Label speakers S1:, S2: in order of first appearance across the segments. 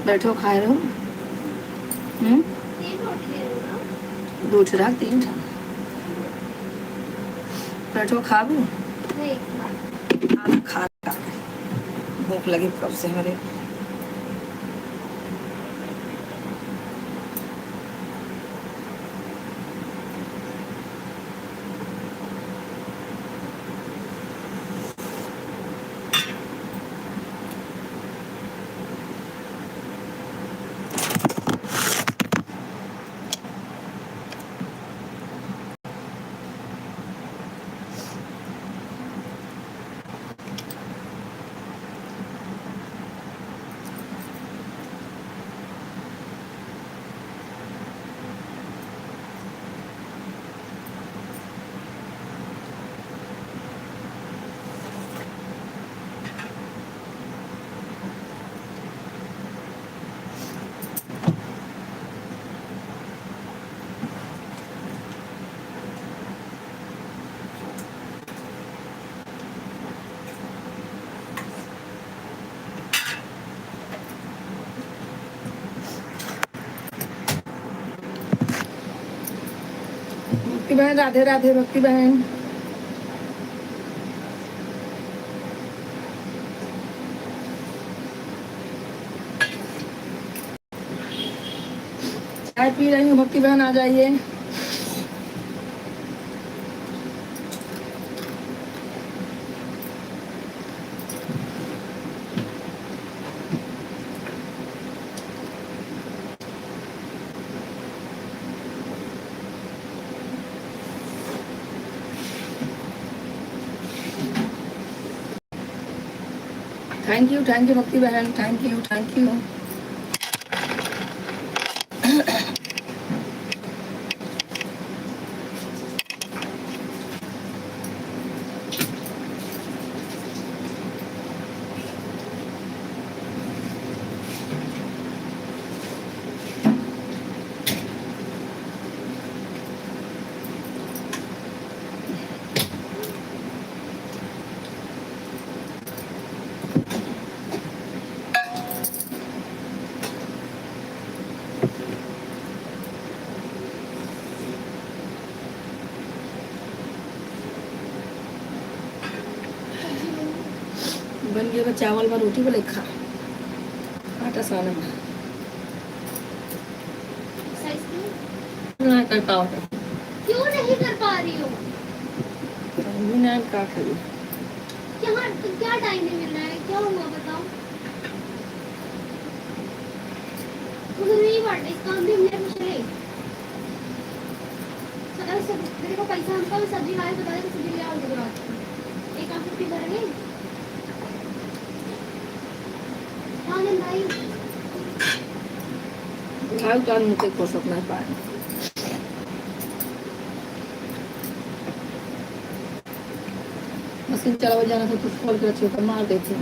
S1: बैठो खाए रहो। दो रख 3 बैठो खाबू खा भूख लगी कब से मेरे। भक्ति बहन राधे राधे। भक्ति बहन चाय पी रही हूँ। भक्ति बहन आ जाइए। थैंक यू भक्ति बहन। Thank you. बन गया चावल में रोटी वाले खा आटा साना में नहीं कर पाओ।
S2: क्यों नहीं कर पा रही हो?
S1: मैं क्या करूं?
S2: क्या टाइम नहीं मिल रहा है? क्या हुआ बताओ? इसका भी हमने चले मेरे को पैसा हमको सब्जी लाए बता दे। सब्जी ले आओ एक आप छुट्टी करेंगे भाई
S1: तो मुझे को सकना पाए। मशीन चलावा जाना था कुछ खोल कर छुपा मार देते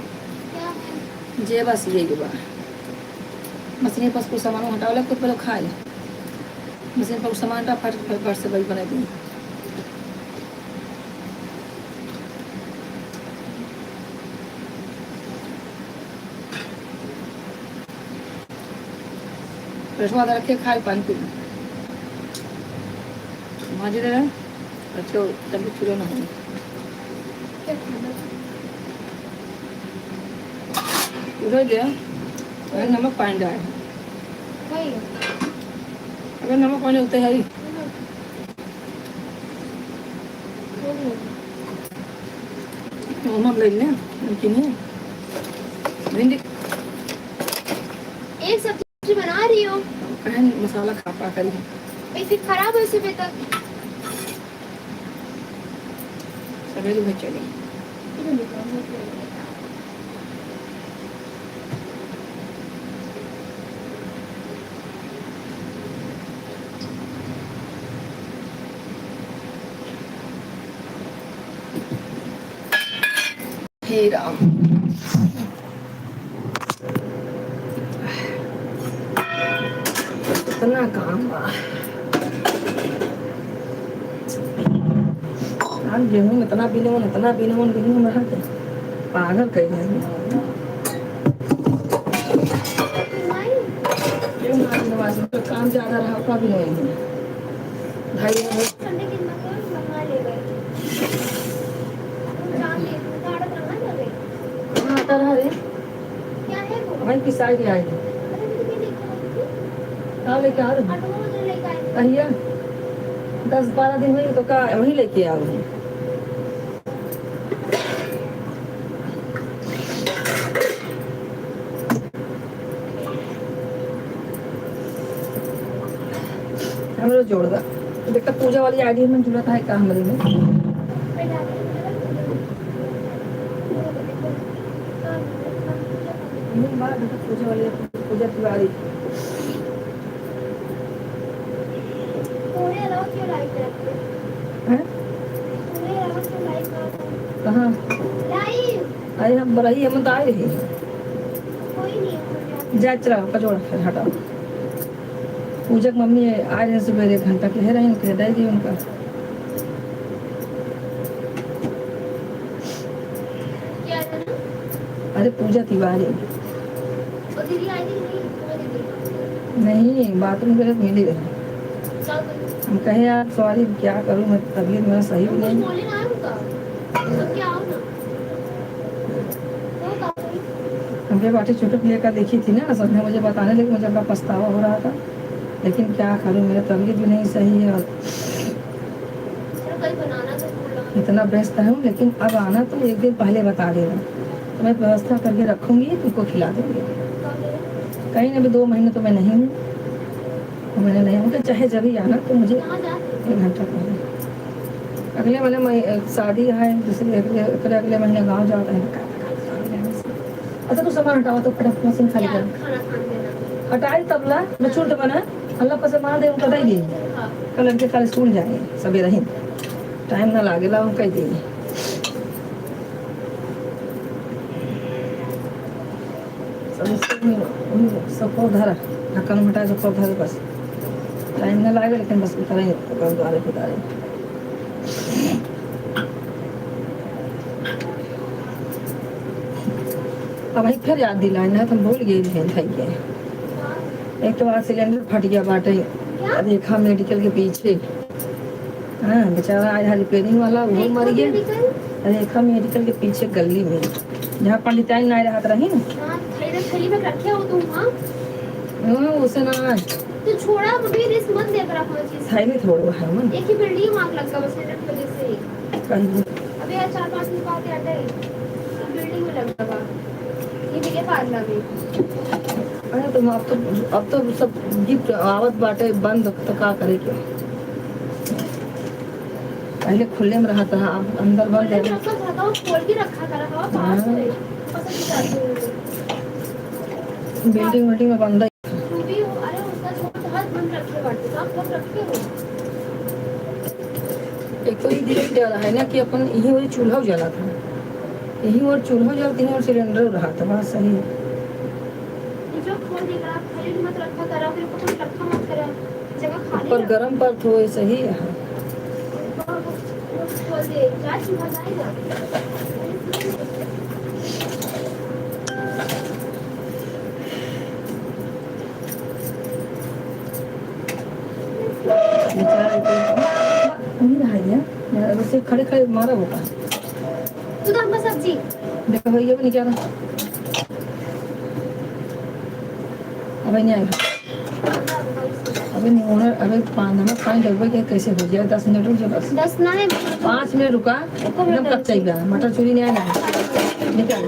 S1: जे बस ये बा मशीन पर कुछ सामान हटावला खुद पहले खाए मशीन पर सामान फट से बड़ी बना दी। रसवा रखे खाए पानी पी माजी दे अच्छा तब चूल्हा ना हो उधर गया अगर नमक पानी डाल अगर नमक पानी उतरे है नमक ले लें नमकीन भिंडी
S2: एक सब्जी बना रही हो
S1: कहन मसाला खा पा करी
S2: फिर खराब है सुबह तक।
S1: सवेरे में चले हे राम। इतना काम बा। आज गेहूं में इतना गेहूं में रहा के पागल कर दिया। काम ज्यादा रहा का भी नहीं है भाई।
S2: संडे के दिन तो मंगा ले गए। जान ले गाड़ा रहा ना रे।
S1: कहां आता रहा रे?
S2: क्या है वो?
S1: भाई किस साइड आई है?
S2: अरे मुझे भी देखो।
S1: कहाँ लेके आ रहे हो?
S2: ऑटो में लेके आए।
S1: कहिया 10-12 दिन हुए तो का वही लेके आओ। हमरो जोड़ दा देखा पूजा वाली आईडी में जुड़ा था का हमरे में पूजा वाली पूजा तिवारी
S2: पूरे अलावा क्यों लाइक करते
S1: हैं?
S2: पूरे अलावा क्यों लाइक करते
S1: कहाँ
S2: लाइव
S1: अरे हम बरही हम तो आए रही
S2: कोई नहीं है।
S1: जा चला कचोड़ फिर हटाओ। पूजा की मम्मी आए रहे सुबह 1 घंटा के रहे दे दी उनका।
S2: क्या है ना?
S1: अरे पूजा तिवारी
S2: और दीदी आई थी नहीं वो दीदी
S1: नहीं बाथरूम के मिली रहे।
S2: क्या करूं?
S1: हम कहे यार सॉरी क्या करूँ मैं तबीयत मेरा सही
S2: कुछ
S1: नहीं।
S2: बोले ना उनका तो क्या हो ना तो का
S1: हमने बाटी चुटक लेकर देखी थी ना सबने मुझे बताने लगे मुझे अपना पछतावा हो रहा था लेकिन क्या करूँ मेरा तबीयत भी नहीं सही है और
S2: कल बनाना था स्कूल
S1: इतना व्यस्त हूँ लेकिन अब आना तो 1 दिन पहले बता देना तो मैं व्यवस्था करके रखूँगी तुमको खिला दूँगी। कहीं ना भी 2 महीने तो मैं नहीं हूँ 2 महीने नहीं हूँ तो चाहे जब ही आना तो मुझे 1 घंटा पहले अगले महीने शादी है दूसरे अगले महीने गाँव जाता है। अच्छा तू सामान हटाओ तो फटाफट मशीन खाली कर
S2: खाना खाने देना
S1: हटाई तबला मैं छूट बना अल्लाह को सामान दे उनका दे दी कल लड़के कल स्कूल जाए सवेरे ही टाइम ना लागेला हम कह देंगे। सबको धरा ढक्कन हटाए सबको धरे बस टाइम ना लागे लेकिन बस उतारे उतारे उतारे। अब वही फिर याद दिलाए ना तुम भूल गए भाई के एक तो आज सिलेंडर फट गया बाटे रेखा मेडिकल के पीछे। हाँ बेचारा आज रिपेयरिंग वाला वो मर गया रेखा मेडिकल के पीछे गली में जहाँ पंडिताइन नहीं रहत रही
S2: थैली में रखे हो तुम हां
S1: उसे ना
S2: तो छोड़ा अभी रिस्क मत दे कर अपना चीज
S1: थैली थोड़ा है मन
S2: एक ही बिल्डिंग मांग लगा बस नेट की वजह से
S1: कहीं
S2: अभी यार 4-5 दिन बाद आते बिल्डिंग में लग लगा ये भी के पार्ला में।
S1: अरे तुम अब तो सब गिफ्ट आवत बाटे बंद तो का करे क्या पहले खुले में रहा था अब अंदर बंद है
S2: रखा था खोल के रखा था हवा पास है
S1: बिल्डिंग में बंद है।
S2: तू भी अरे उसका छोटा हाथ बंद रखे बाटे आप लोग रखे हो
S1: एक तो ये धीरे जा रहा है ना कि अपन यही वही चूल्हा जला था यही और चूल्हा जलती है और सिलेंडर रहा था बात सही है।
S2: जो खोल देगा आप खाली मत रखा करा फिर कुछ रखा मत करा जगह खाली
S1: पर गरम पर तो सही है।
S2: खोल दे क्या चूल्हा जाएगा
S1: वैसे खड़े खड़े मारा होगा
S2: तू तो हम सब्जी
S1: देखो भैया भी नहीं क्या रहा अभी नहीं आएगा अभी नहीं ओनर अभी 5 मिनट पानी लगभग के कैसे हो जाए 10 मिनट रुक जाए बस
S2: 10 ना है
S1: 5 मिनट रुका एकदम कच्चा ही गया मटर चूरी नहीं आना निकाल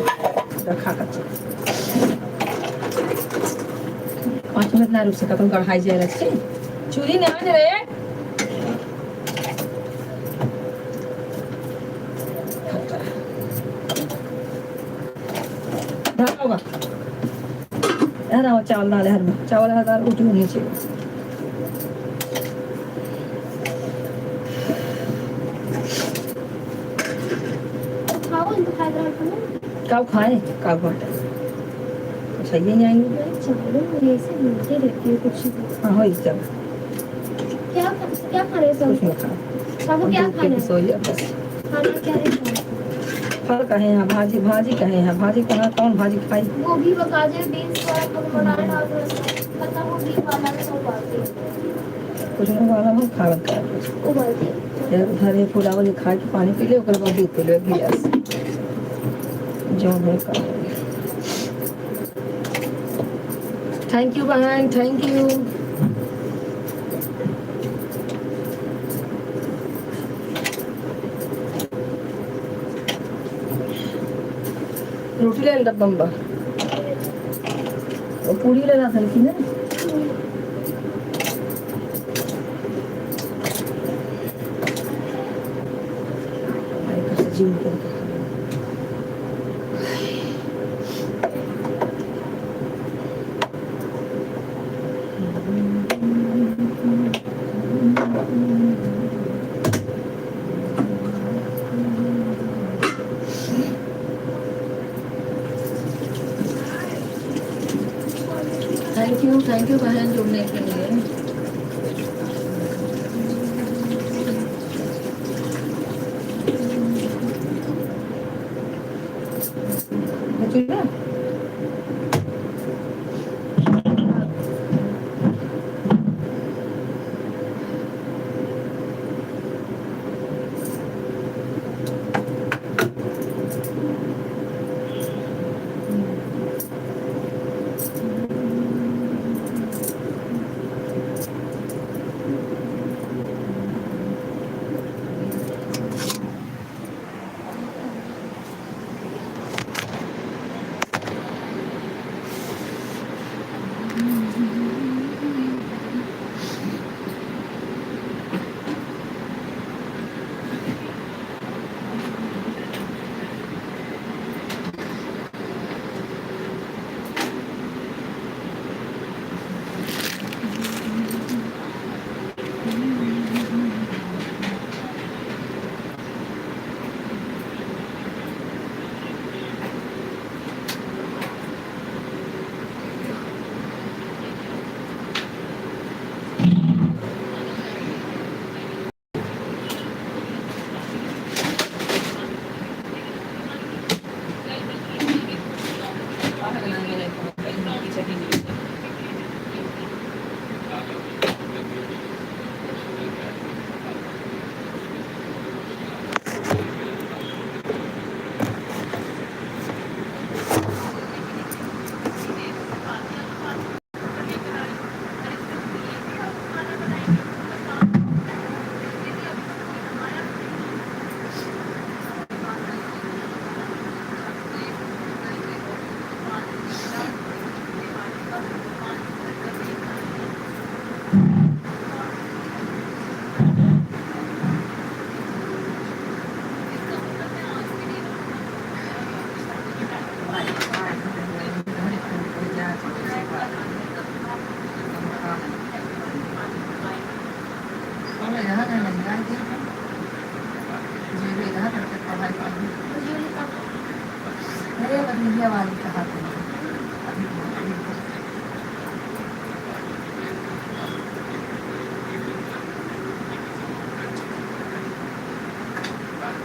S1: रखा कच्चा 5 मिनट ना रुक सका तो गढ़ाई जाए रखे छुरी नहीं आने रे ढका होगा चावल डाले हर में चावल हर उठी होनी चाहिए
S2: खाओ इनको हैदराबाद में
S1: कब खाए कब बाटे अच्छा ये नहीं आएंगे
S2: चावलों में ऐसे मिलते रहते हैं कुछ
S1: हाँ हो सब
S2: क्या खा रहे हैं
S1: कुछ
S2: सब
S1: नहीं खा
S2: सबको क्या खाना है
S1: सो लिया बस
S2: खाना क्या है
S1: फल कहे हैं भाजी भाजी कहे हैं भाजी कहाँ कौन भाजी खाई
S2: गोभी व गाजर बीन्स वाला बनाने डाल पत्ता गोभी वाला सब उबालते हैं
S1: कुछ नहीं वाला हम खा रखा है
S2: उबालते हैं
S1: यार उधर ये पूरा वाली खा के पानी पी ले ओकर बाद दूध पी ले गिलास जो है का थैंक यू बहन थैंक यू रोटी ले डब्बा में और पूरी ले रहा था लेकिन ना जिम करके थैंक यू बहन जुड़ने के लिए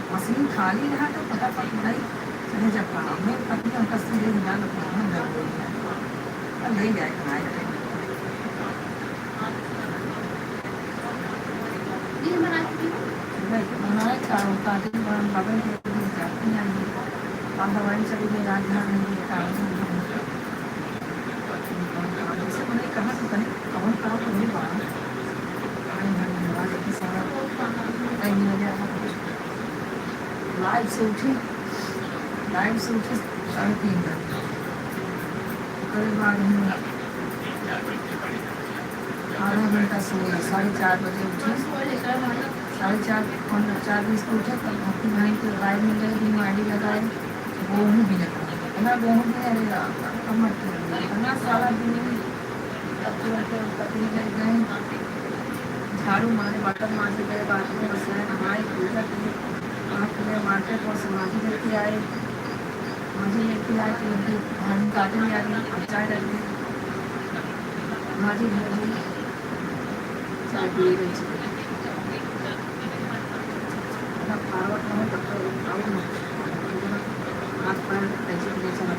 S1: मशीन खाली रहा तो पता नहीं चले जब हमें पत्नी हम तस्वीरें निकाल ले जाए खाए दवाई चली गई राजधानी कहा तो कहीं कौन कहा तो नहीं पाना लाइव से उठी 3:30 बजे आधा घंटा सोए, 4:30 बजे उठे, 4:30 को उठे, तब भक्ति भाई को राय मिल गई, बीमारी लगाए, गेहूँ भी लगाए, इतना गेहूँ भी अरे कमर के इतना सारा दिन, तब तुरंत पति लग गए, झाड़ू मारे, बर्तन मारते गए, बाथरूम में बसाए, नहाए, पूजा किए, आँख खुले, मार्केट और समाधि लेके आए, भाजी लेके आए, तो उनकी भाजी काटे ले आ गई, अब चाय रख दी, भाजी भाजी चाय पिए गई, खावट न हो तब तक खाओ ना, हाथ पैर ऐसे भी नहीं चला।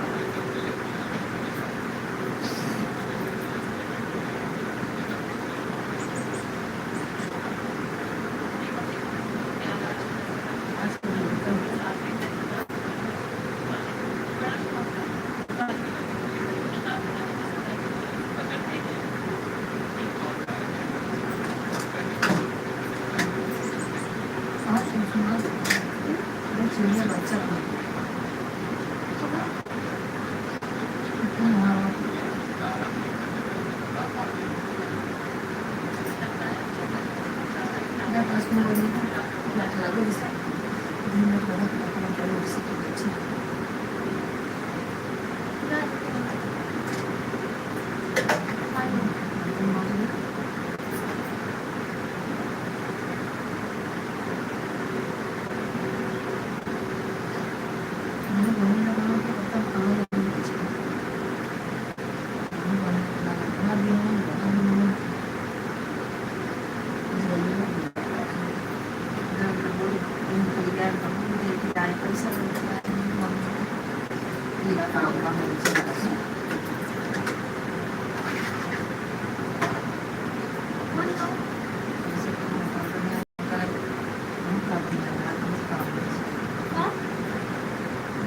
S1: बच्चा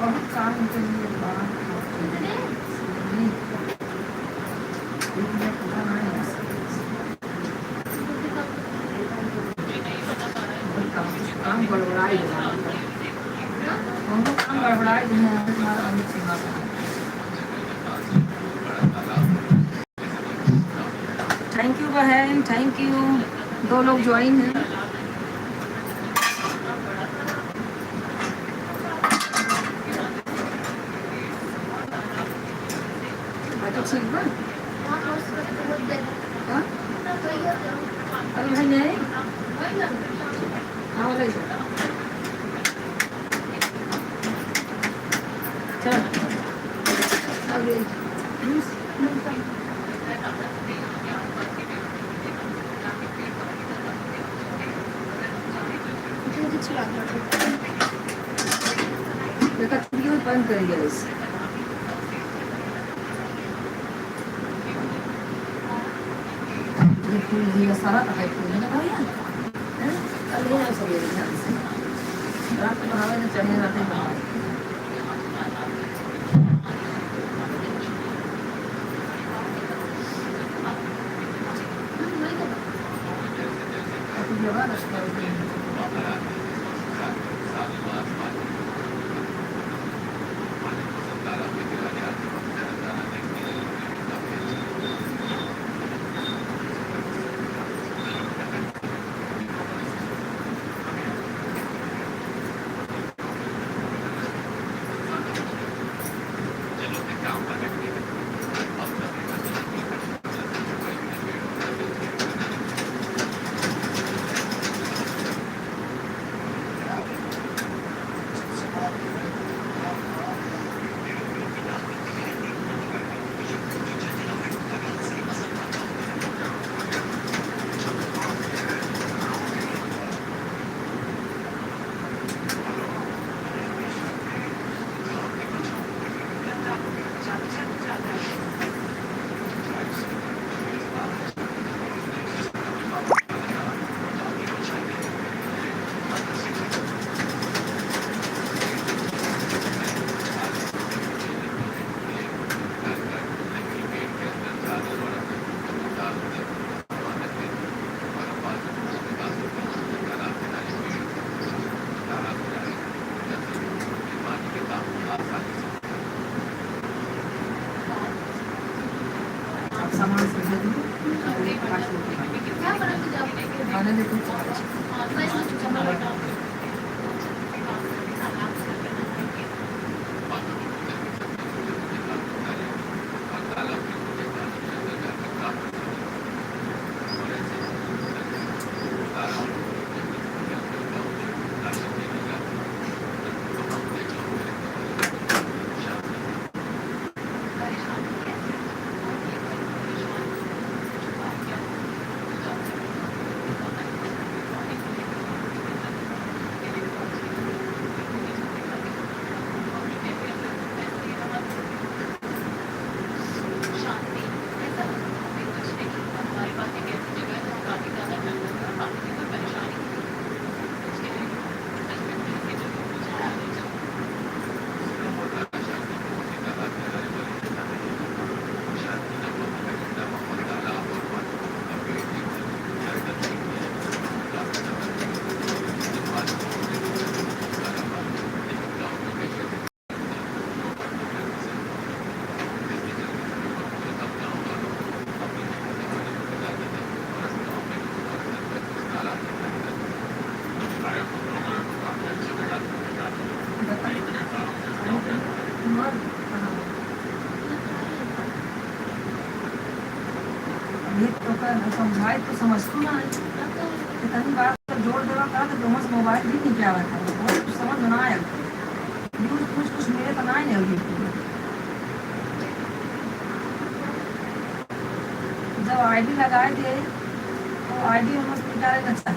S1: बहुत काम के लिए काम गड़बड़ाई काम गड़बड़ाई थैंक यू बहन, थैंक यू, 2 लोग ज्वाइन हैं। ठीक बा अरे भाई नहीं हाँ बोले चल आगे देखा वीडियो बंद करेंगे इसे dia salah pakai punya kalian kalian harus lihat berapa mahalnya cari nanti mahal tapi dia harus tahu खाने दे कुछ समझाए तो समझती ना इतनी बात तो जोड़ देवा था तो तुम मोबाइल भी नहीं क्या था बहुत कुछ समझ में ना आया यूज कुछ मेरे तो ना ही नहीं जब आईडी लगाए थे तो आईडी हम उसको डाले अच्छा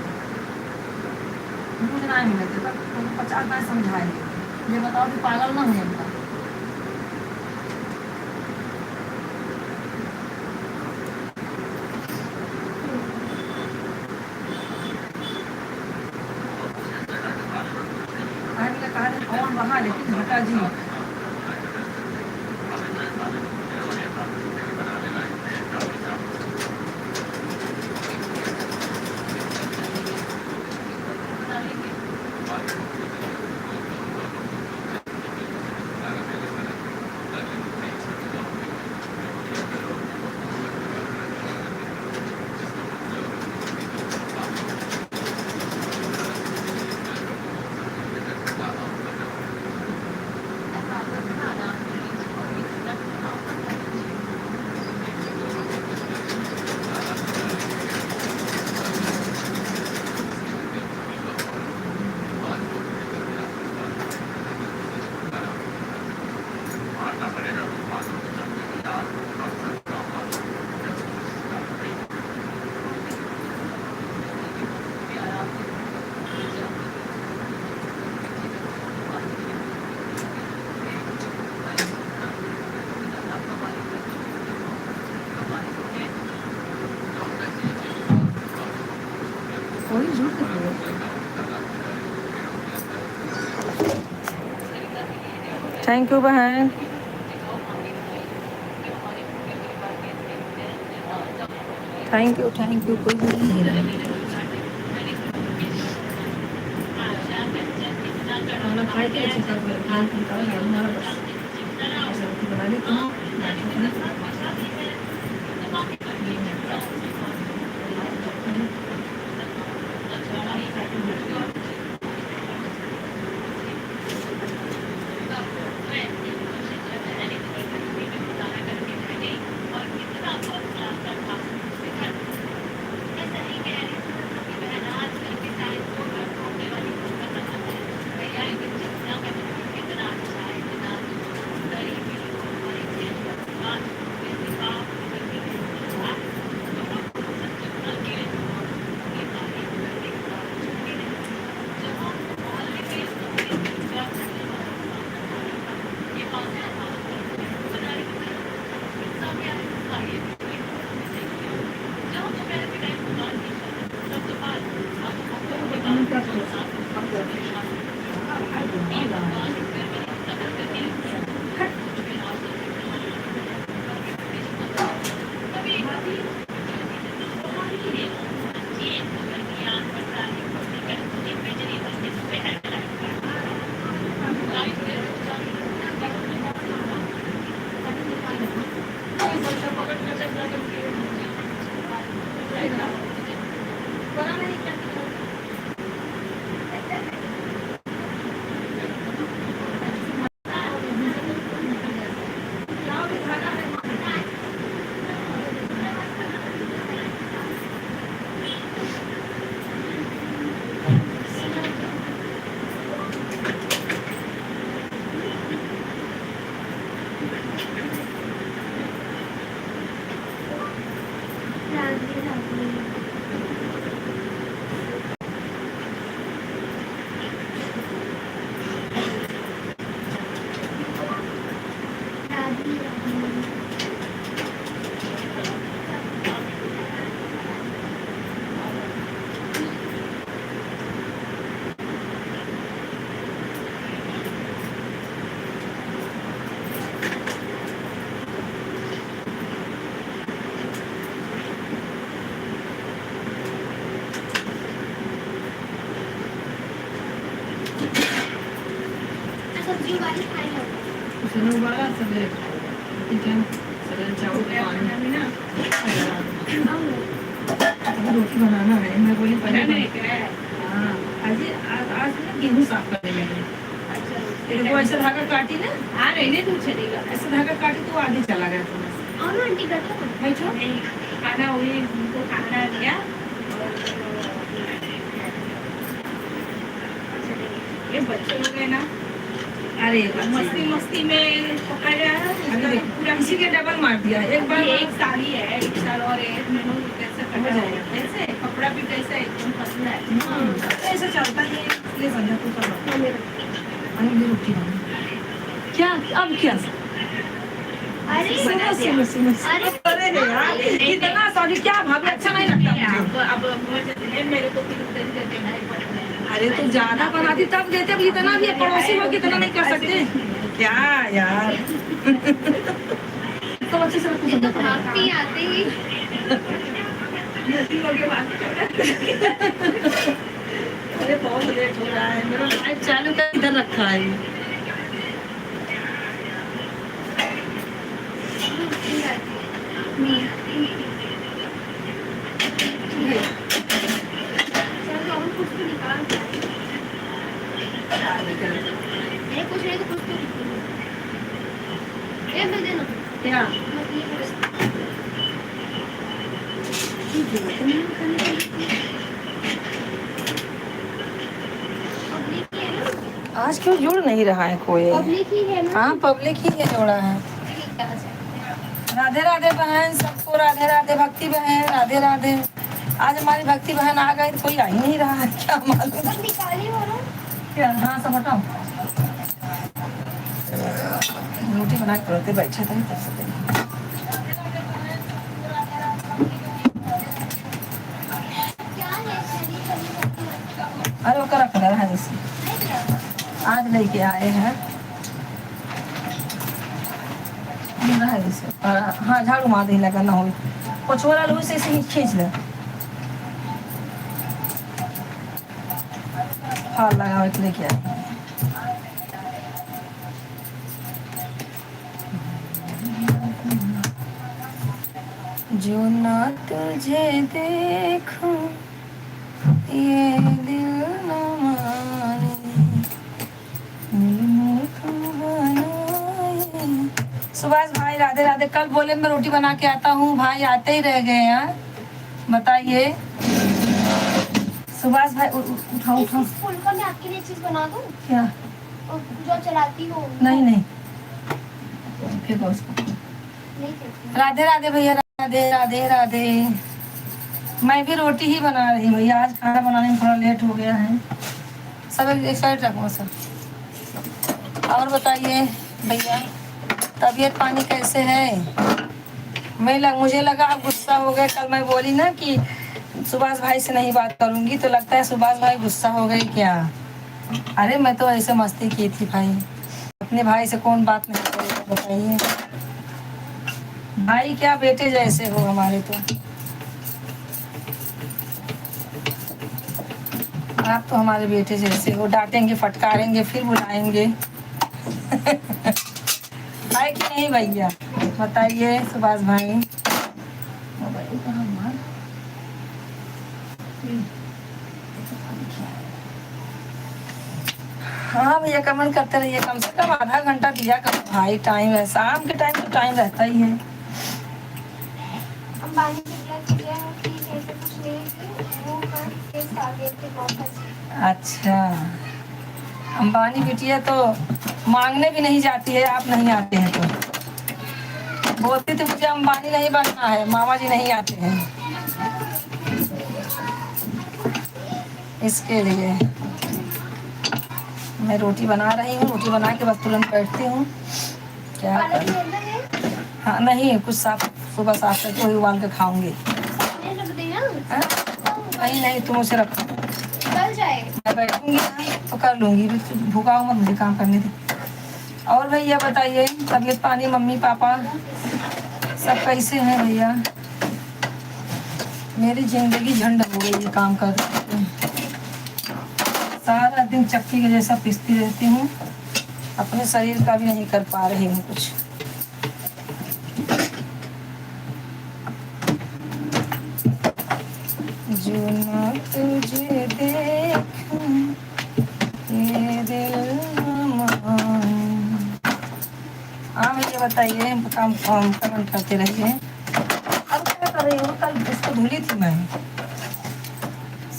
S1: मुझे नहीं मिले थे तो 50 ना समझाए ये बताओ कि पागल ना है इनका कौन वहाँ लेकिन हटा जी कोई झूठ थैंक यू बहन थैंक यू कोई भी नहीं रहा खाना खाए थे चिकन हमारा बस ऐसा रोटी बना ली थी
S2: सब्जी वाली खाई लो।
S1: उसने उबाला सवेरे किचन सवेरे चावल पानी ना रोटी बनाना है। मैं बोली पहले हाँ आज आज ना गेहूँ साफ करने लगे। तेरे को ऐसा धागा काटी ना हाँ रहने तू चलेगा ऐसा धागा काटी तो आगे चला गया थोड़ा सा।
S2: और आंटी बैठो
S1: बैठो
S3: खाना हुई उनको खाना दिया ये बच्चे लोग है ना
S1: अरे
S3: मस्ती मस्ती में पकड़ा
S1: पूरा किसी के डबल मार दिया एक बार
S3: एक साड़ी है 1 साल और 1 महीनों कैसे कटा है कैसे कपड़ा भी कैसा एकदम पतला है
S1: ऐसा चलता है इसलिए संध्या को सब अरे रोटी बना क्या अब क्या
S2: अरे
S1: अरे यार इतना सॉरी क्या भाभी अच्छा नहीं लगता
S3: अब मेरे को फिर देना ही पड़ता है।
S1: अरे तो ज्यादा बनाती तब देते अब इतना भी पड़ोसी लोग इतना नहीं कर सकते क्या यार तो अच्छे से
S2: ये तो भागती आते ही
S1: अरे बहुत लेट हो रहा है मेरा लाइट चालू कर इधर रखा है
S2: कुछ तो निकाल कुछ नहीं तो कुछ तो ये दे देना
S1: क्या आज क्यों जुड़ नहीं रहा है कोई
S2: पब्लिक ही है ना।
S1: हाँ पब्लिक ही है जोड़ा है राधे राधे बहन सबको राधे राधे भक्ति बहन राधे राधे आज हमारी भक्ति बहन आ गई कोई आ ही नहीं रहा है क्या मालूम
S2: बस निकाली हो ना।
S1: क्या हाँ सब हटाओ रोटी बना के पड़ते बैठे थे तब से
S2: क्या है
S1: अरे वो करा कलर है जैसे आज लेके आए हैं है जैसे हाँ झाड़ू मार दे लगा ना हो पछोरा लो से ही खींच ले फाल लगाओ एक लेके आए जो ना तुझे देखूं ये दिल न माने मिलने को बनाए। सुभाष भाई राधे राधे कल बोले मैं रोटी बना के आता हूँ भाई आते ही रह गए हैं बताइए सुभाष भाई उठाओ उठाओ
S2: इस फुलका में आपके लिए चीज बना दूं
S1: क्या
S2: जो चलाती हो
S1: नहीं नहीं फेंको उसको
S2: नहीं फेंकती।
S1: राधे राधे भैया राधे राधे राधे मैं भी रोटी ही बना रही हूँ भैया आज खाना बनाने में थोड़ा लेट हो गया है सब एक साइड रखो सब और बताइए भैया तबीयत पानी कैसे है मुझे लगा आप गुस्सा हो गए कल मैं बोली ना कि सुभाष भाई से नहीं बात करूंगी तो लगता है सुभाष भाई गुस्सा हो गए क्या अरे मैं तो ऐसे मस्ती की थी भाई अपने भाई से कौन बात नहीं करेगा बताइए भाई क्या बेटे जैसे हो हमारे तो आप तो हमारे बेटे जैसे हो डांटेंगे फटकारेंगे फिर बुलाएंगे है कि नहीं भैया बताइए सुभाष भाई मोबाइल कहाँ मार हाँ भैया, कमेंट करते रहिए, कम से कम आधा घंटा दिया करो भाई, टाइम है, शाम के टाइम तो टाइम रहता ही है।
S2: अंबानी बिटिया किया है कि ऐसे कुछ नहीं कि वो कर केस आगे थे बहुत अच्छे।
S1: अच्छा, अंबानी बिटिया तो मांगने भी नहीं जाती है, आप नहीं आते हैं तो बोलती थी मुझे अंबानी नहीं बनना है, मामा जी नहीं आते हैं, इसके लिए मैं रोटी बना रही हूँ। रोटी बना के बस तुरंत बैठती हूँ। क्या
S2: पालक
S1: करूं?
S2: के अंदर है
S1: हाँ नहीं, कुछ साफ सुबह साफ करके वही उबाल के खाऊंगी।
S2: ये रख देना
S1: हाँ? नहीं नहीं, तुम उसे रखो,
S2: गल जाए।
S1: मैं बैठूंगी ना तो कर लूंगी, भूखा हूँ, मुझे काम करने दे। और भैया बताइए, तबीयत पानी मम्मी पापा सब कैसे हैं भैया? मेरी जिंदगी झंड हो गई है काम कर, सारा दिन चक्की के जैसा पिसती रहती हूँ, अपने शरीर का भी नहीं कर पा रही हूँ कुछ। जो ना तुझे देखूं ये दिल न माने। हाँ भैया बताइए, काम कमेंट करते रहिए। अब क्या कर रही हूँ? कल इसको धुली थी मैं,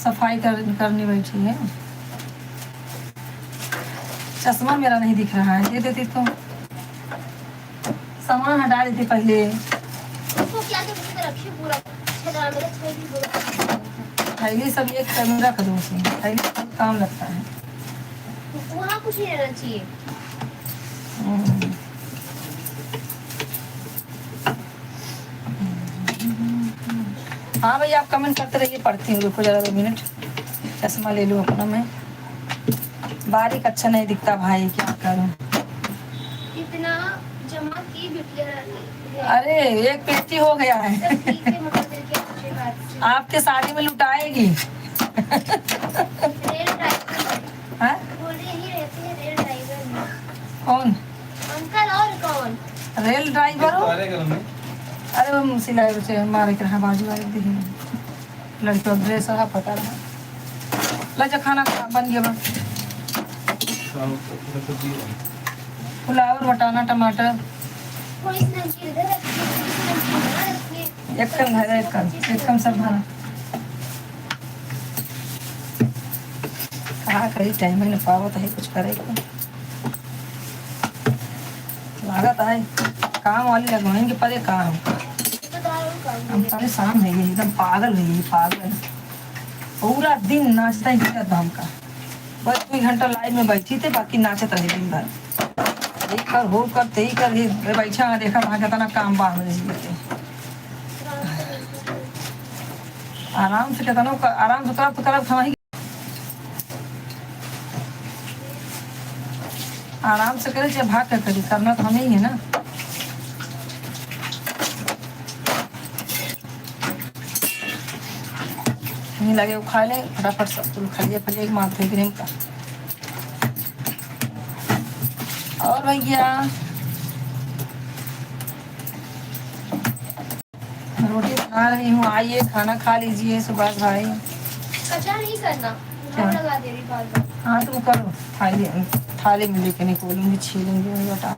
S1: सफाई करने बैठी है। चश्मा मेरा नहीं दिख रहा है, दे देती तो सामान हटा देती पहले।
S2: उसको क्या के मुझे रखिए पूरा छड़ा मेरा छड़ी भी पूरा
S1: थैली सब एक में रख दो, उसमें थैली बहुत काम लगता है।
S2: वहाँ कुछ नहीं रहना चाहिए।
S1: हाँ भैया, आप कमेंट करते रहिए, पढ़ती हूँ, रुको जरा 2 मिनट, चश्मा ले लूँ अपना मैं। बारीक अच्छा नहीं दिखता भाई, क्या करूँ?
S2: इतना जमा की बिटिया
S1: अरे एक पेटी हो गया है,
S2: रेल
S1: आपके शादी में लुटाएगी।
S2: ड्राइवर
S1: हाँ?
S2: बोल रहे यही रहते हैं रेल ड्राइवर में।
S1: कौन?
S2: अंकल और कौन?
S1: रेल ड्राइवर हो? अरे वो सिलाई से मारे के रहा बाजू वाले देखिए, लड़की का ड्रेस रहा फटा रहा। लजा खाना बन गया, पुलाव बटाना टमाटर
S2: थोड़ी सी नमकीन इधर रखिए, थोड़ी सी नमकीन वहाँ रखिए।
S1: एक कम है, एक कम सब भरा। कहाँ करी टाइम में पावत है, कुछ करे को लागत है, काम वाली लगवाएंगे परे काम। हम परेशान है, ये एकदम पागल है, ये पागल पूरा दिन नाचता ही रहता था हमका। बस 2 घंटा लाइन में बैठी थे, बाकी नाचत रहे दिन भर, ये कर हो कर ते ही कर, बैठा देखा वहाँ कितना काम बांध रही। आराम से कहता ना, आराम से करब तो करब खाई, आराम से करे चाहे भाग कर करी, करना तो हमें ही है ना। नहीं लगे वो खा ले फटाफट, सब तुम खा लिए फलिए माथे क्रीम का। और भैया रोटी बना रही हूँ, आइए खाना खा लीजिए सुभाष भाई।
S2: कचरा नहीं करना,
S1: क्या?
S2: लगा दे रही बार।
S1: हाँ तुम करो, थाली में लेके निकोलूंगी, छीलूंगी बटा।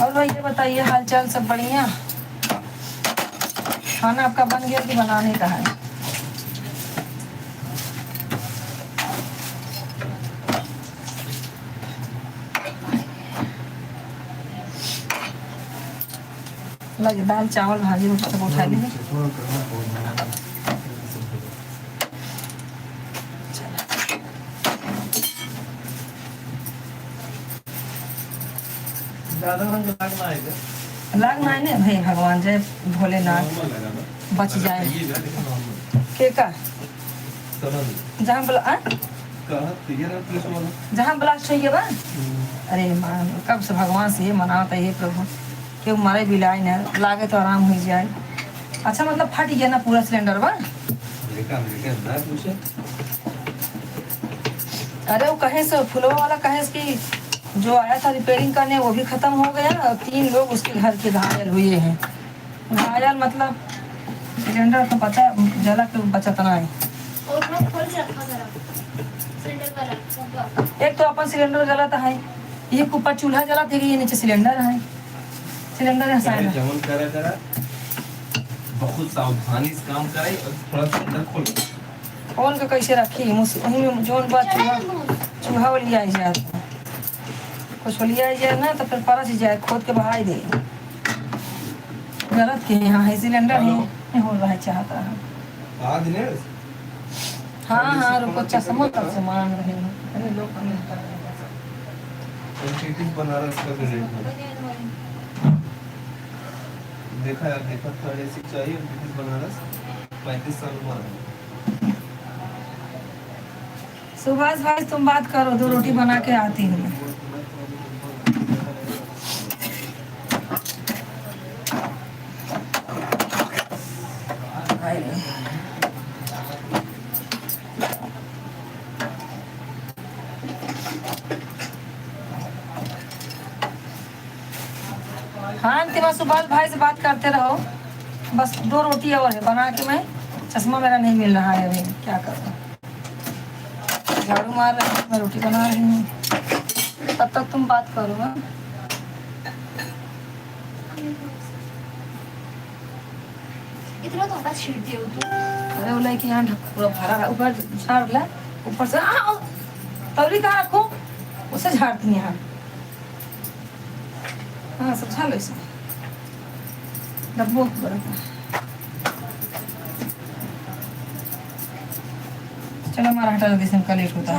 S1: और भैया बताइए, हाल चाल सब बढ़िया? खाना आपका बन गया कि बनाने का है? लगे दाल चावल भाजी रोटी सब उठा लीजिए। लगना है ना भाई, भगवान जय भोलेनाथ बच जाए के का जहाँ जहाँ ब्लास्ट हुई बा। अरे कब से भगवान से ये मनाता है, प्रभु क्यों मारे बिलाई न लागे तो आराम हो जाए। अच्छा मतलब फट गया ना पूरा सिलेंडर बा? अरे वो कहे से फुलवा वाला कहे से कि जो आया था रिपेयरिंग करने वो भी खत्म हो गया और 3 लोग उसके घर के घायल हुए हैं। घायल मतलब सिलेंडर तो पता जला के बचत ना है।
S2: और थोड़ा खोल के रखा करा सिलेंडर वाला होगा।
S1: एक तो अपन सिलेंडर जलाता है, ये ऊपर चूल्हा जलाते ये नीचे सिलेंडर है। सिलेंडर ऐसा है ना,
S4: जमन करा करा बहुत सावधानी से काम करे और थोड़ा सा अंदर खोल
S1: खोल के कैसे रखी वहीं में जोन बात चूल्हा वाली आई जाए कुछ लिया जाए ना तो फिर परस जाए, खोद के बहाई दे। गलत के यहाँ है सिलेंडर ही नहीं हो रहा है चाहता है।
S4: आज ने
S1: हाँ हाँ रुको चश्मा तक से मान रहे हैं अरे लोग
S4: एनटीटी बनारस का रेट देखा यार, देखा था ऐसी चाहिए एनटीटी बनारस 35 साल हुआ।
S1: सुभाष भाई तुम बात करो, 2 रोटी बना के आती हूँ मैं। हाँ अंतिमा सुभाष भाई से बात करते रहो, बस 2 रोटी और है बना के। मैं चश्मा मेरा नहीं मिल रहा है अभी, क्या करूँ। झाड़ू मार रही हूँ, मैं रोटी बना रही हूँ, तब तक तुम बात करो। हाँ
S2: इतना तो बस छीट दियो तू।
S1: अरे बोला कि यहाँ पूरा भरा है, ऊपर झाड़ ला, ऊपर से तवरी कहाँ रखो, उसे झाड़ती हैं यहाँ। हाँ सब झाड़ लो इसे, डब्बो बड़ा। चलो हमारा हटा जल्दी से, हमका लेट होता है।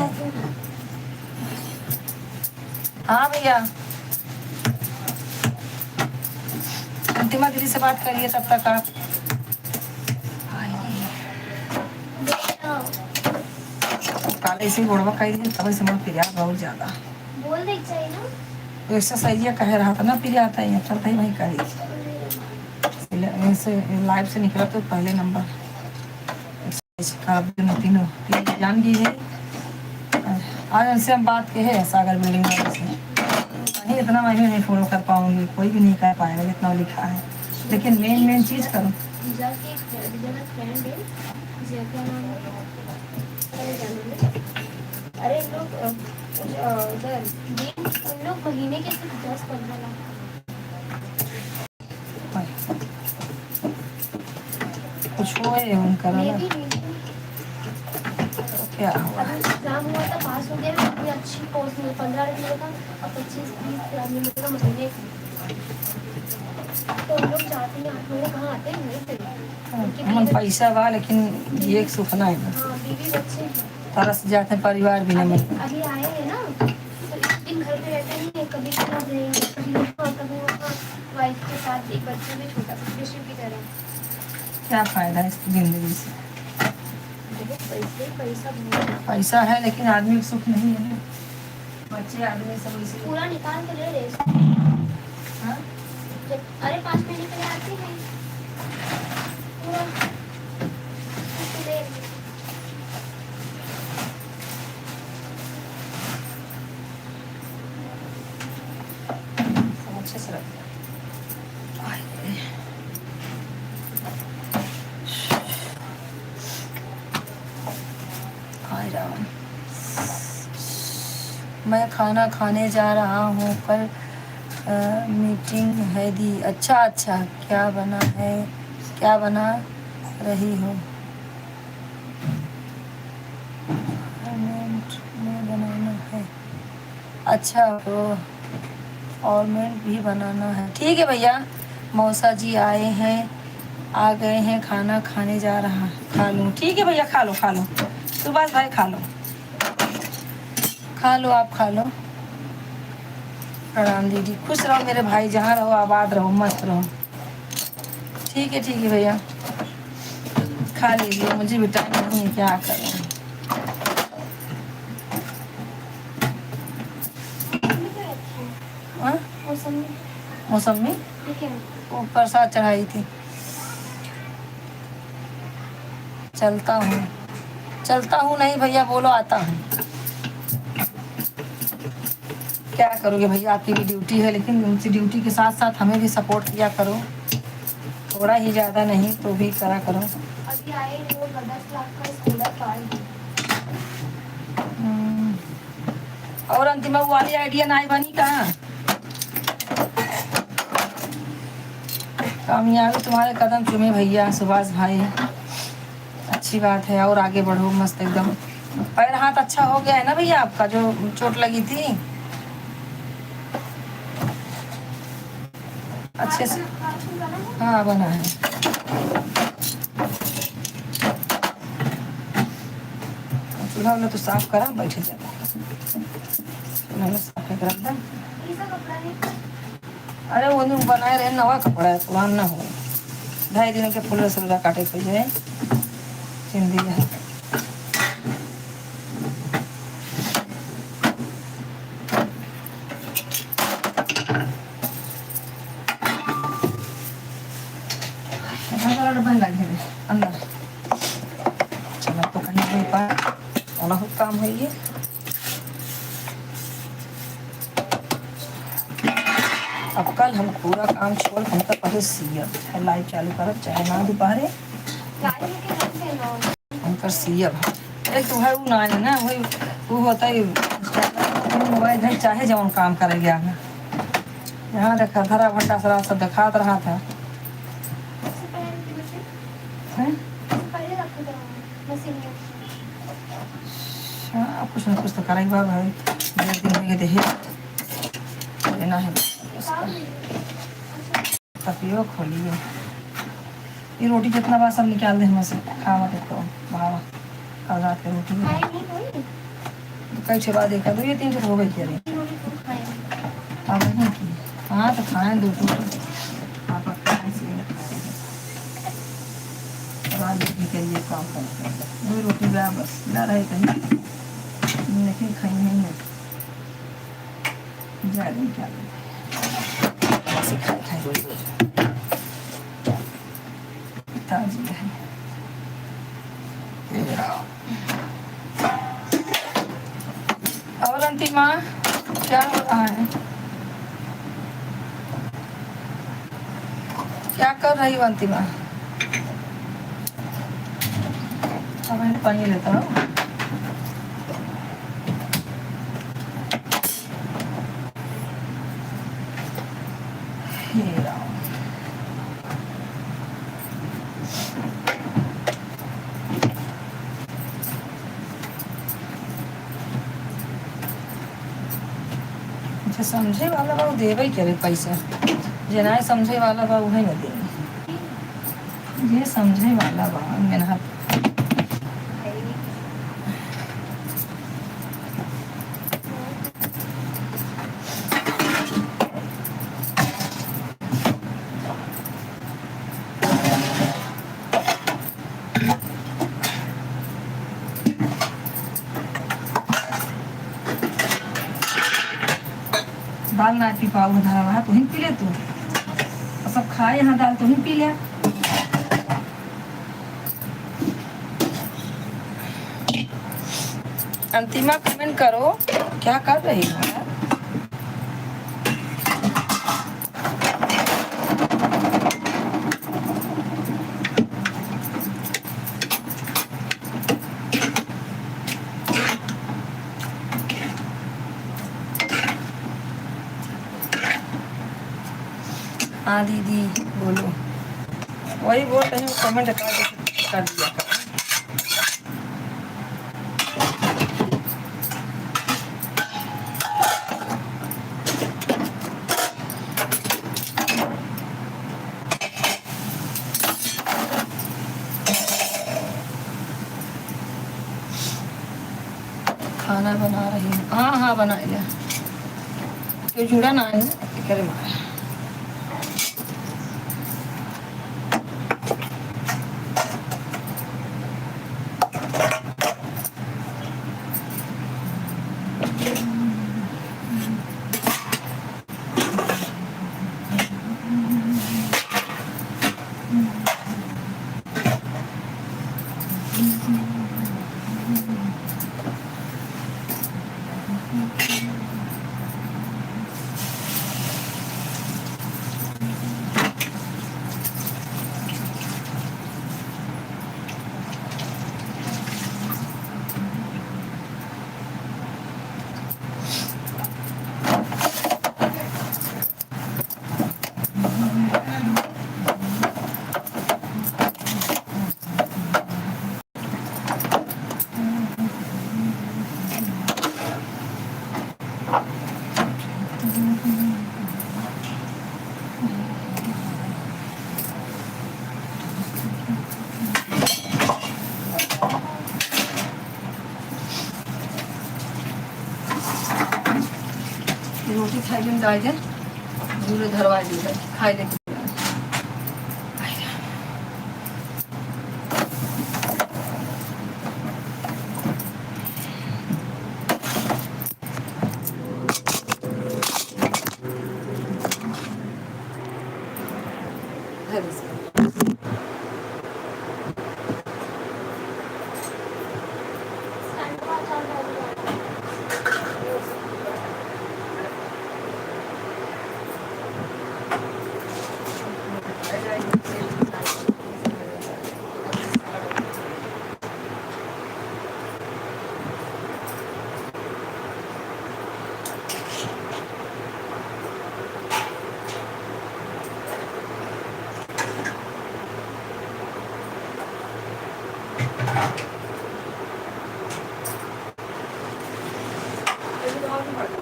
S1: हाँ भैया अंतिमा दीदी से बात करिए तब तक आप। काले से गोड़वा खाई थी तब से मन पिया बहुत ज्यादा।
S2: बोल दे चाहिए ना
S1: तो ऐसा सही कह रहा था ना, पिया आता है चलता ही वही करी। लाइव से निकला तो पहले नंबर तीनों जान गई है। आज उनसे हम बात के है सागर बिल्डिंग वाले से, नहीं इतना मैं भी नहीं फॉलो कर पाऊंगी, कोई भी नहीं कर पाएगा जितना लिखा है, लेकिन मेन चीज करो।
S2: जीजा की जीजा का फ्रेंड है, जीजा का नाम है, अरे जानो अरे लोग उधर उन लोग महीने के सिर्फ 10-15 लाख
S1: कुछ हुए उनका
S2: मे
S1: ना,
S2: भी
S1: क्या हुआ।
S2: अभी एग्जाम हुआ था, पास हो गया, अभी अच्छी पोस्ट में 15 लाख मिलेगा और 25-30 लाख मिलेगा महीने का। तो हम लोग चाहते हैं 8 महीने कहाँ आते हैं नहीं फिर
S1: मन पैसा बा लेकिन ये सुख ना है ना,
S2: हाँ बीवी बच्चे हैं।
S1: तरस जाते हैं, परिवार भी नहीं मिलता।
S2: अभी आए हैं ना तो एक दिन घर पे रहते नहीं है, कभी कहाँ रहेंगे, कभी वहाँ कभी वहाँ, वाइफ के साथ एक बच्चे भी छोटा सा कृष्ण की तरह।
S1: क्या फायदा है इस जिंदगी से।
S2: पैसा बहुत
S1: पैसा है लेकिन आदमी को सुख नहीं है ना, बच्चे आदमी सब इसी।
S2: पूरा निकाल के ले रहे
S1: हाँ?
S2: अरे 5 महीने के लिए आते हैं पूरा ले रहे।
S1: सब अच्छे से रख दिया। हाय राम, मैं खाना खाने जा रहा हूँ, कल मीटिंग है दी। अच्छा अच्छा, क्या बना है, क्या बना रही हो। में बनाना है, अच्छा तो फॉर्मेट भी बनाना है। ठीक है भैया, मौसा जी आए हैं, आ गए हैं, खाना खाने जा रहा, खा लूँ। ठीक है भैया, खा लो खा लो, सुभाष भाई खा लो, खा लो आप खा लो। प्रणाम दीदी, खुश रहो मेरे भाई, जहाँ रहो आबाद रहो, मस्त रहो। ठीक है भैया, खा लीजिए, मुझे भी टाइम नहीं है, क्या करूँ। हाँ? मौसमी वो प्रसाद चढ़ाई थी। चलता हूँ नहीं भैया, बोलो आता हूँ। क्या करोगे भैया, आपकी भी ड्यूटी है, लेकिन उनकी ड्यूटी के साथ साथ हमें भी सपोर्ट किया करो, थोड़ा ही ज़्यादा नहीं तो भी करा करो।
S2: अभी आए इन लोग 10 लाख का स्कूटर कार दिया।
S1: और अंतिम वाली आइडिया नहीं बनी कहाँ? कामयाबी तुम्हारे कदम चूमे भैया सुभाष भाई, अच्छी बात है। और आगे बढ़ो मस्त एकदम। पैर हाथ अच्छा हो गया है ना भैया आपका, जो चोट लगी थी अच्छे से? हाँ बना है। चूल्हा वाला तो साफ करा, बैठे जाता चूल्हा वाला साफ करके रख दे। अरे वो दिन बनाए रहे, नवा कपड़ा है, पुरान ना हो। 2.5 दिन के फूल रसगुल्ला काटे पे जाए चिंदी है। अंदर चलो तो कहीं कोई पार बहुत काम है ये। अब कल हम पूरा काम छोड़ हम तो पहले सीएब लाइव चालू करब, चाहे ना दोपहरे हम कर सीएब। एक तो भाई वो ना है ना, वही वो होता है मोबाइल है, चाहे जब हम काम करे गया है। यहाँ देखा धरा भंडा सरा सब दिखात रहा था। हाँ कुछ ना कुछ तो करेगा भाई, 1 दिन में देहे लेना है। तपियो खोलिए, ये रोटी जितना बार सब निकाल दे हमसे खावा देखो भावा। कल रात की रोटी तो कई छः बाद देखा तो ये 3 हो गई थी। अरे अब नहीं की, हाँ तो खाएँ 2 टूट आप बाद के लिए काम करते हैं। वही रोटी बना बस ला रहे कहीं लेकिन खाई नहीं है ज़्यादा क्या ऐसे खाए रोज रोज ताजी है। और अंतिमा क्या हो रहा है, क्या कर रही हो अंतिमा? अब मैं पानी लेता हूँ। समझे वाला बा देवे करे पैसा, जे नहीं समझे वाला बा वही न दे। जे समझे वाला बा मेहनत दाल ना पी पाऊ धरा रहा तो ही पी ले तू, और सब खाए यहाँ दाल तो ही पी लिया। अंतिमा कमेंट करो क्या कर रही हो यार? हाँ दीदी बोलो, वही बोल रही हूँ कमेंट कर दिया कर। खाना बना रही हूँ, हाँ हाँ बना लिया, तो जुड़ा ना है करे मारा। रोटी खाई दिन डाल दे दूर धरवा दी है खाई दे
S2: संडवा चल रहा है।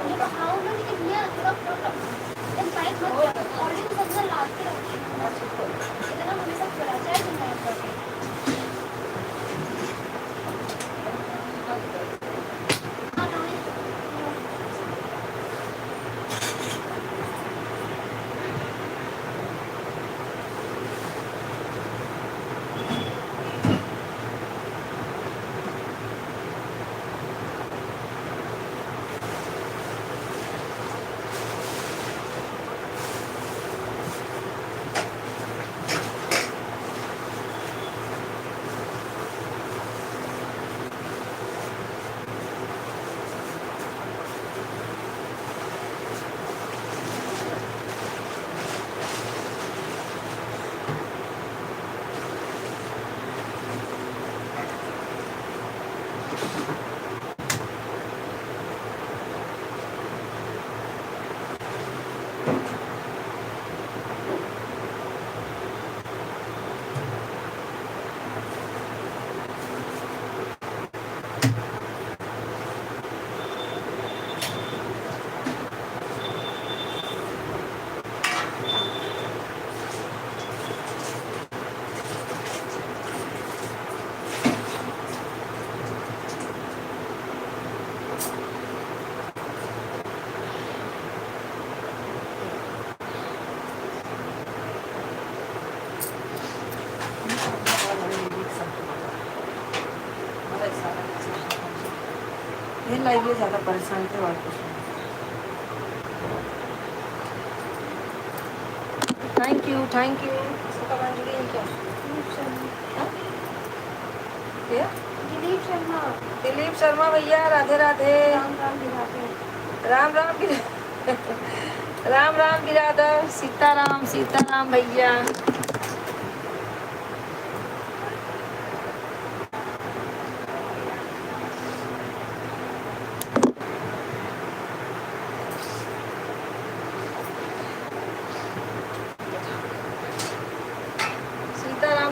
S2: ये खाऊंगा लेकिन ये थोड़ा एक बाइक मत ऑलरेडी सबसे लास्ट के रखी है इतना हमेशा कराचा है तुम बाइक करके हाँ
S1: ये लाइए ज़्यादा परेशान थे और कुछ थैंक यू क्या
S2: दिलीप शर्मा
S1: दिलीप शर्मा भैया राधे राधे
S2: राम राम दिखाते हैं
S1: राम राम राम राम बिरादर सीताराम भैया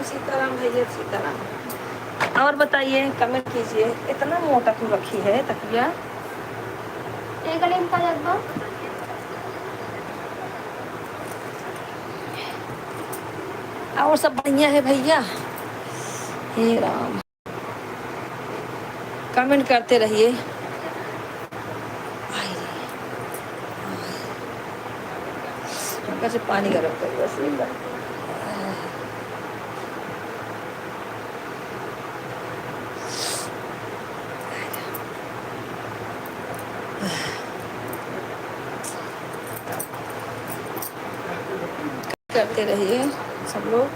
S1: सीताराम भैया सीताराम। और बताइए कमेंट कीजिए इतना मोटा क्यों रखी है तकिया
S2: एक गले में का लगभग
S1: और सब बढ़िया है भैया। हे राम कमेंट करते रहिए। कैसे पानी गर्म करिए बस ये कर। करते रहिए सब लोग।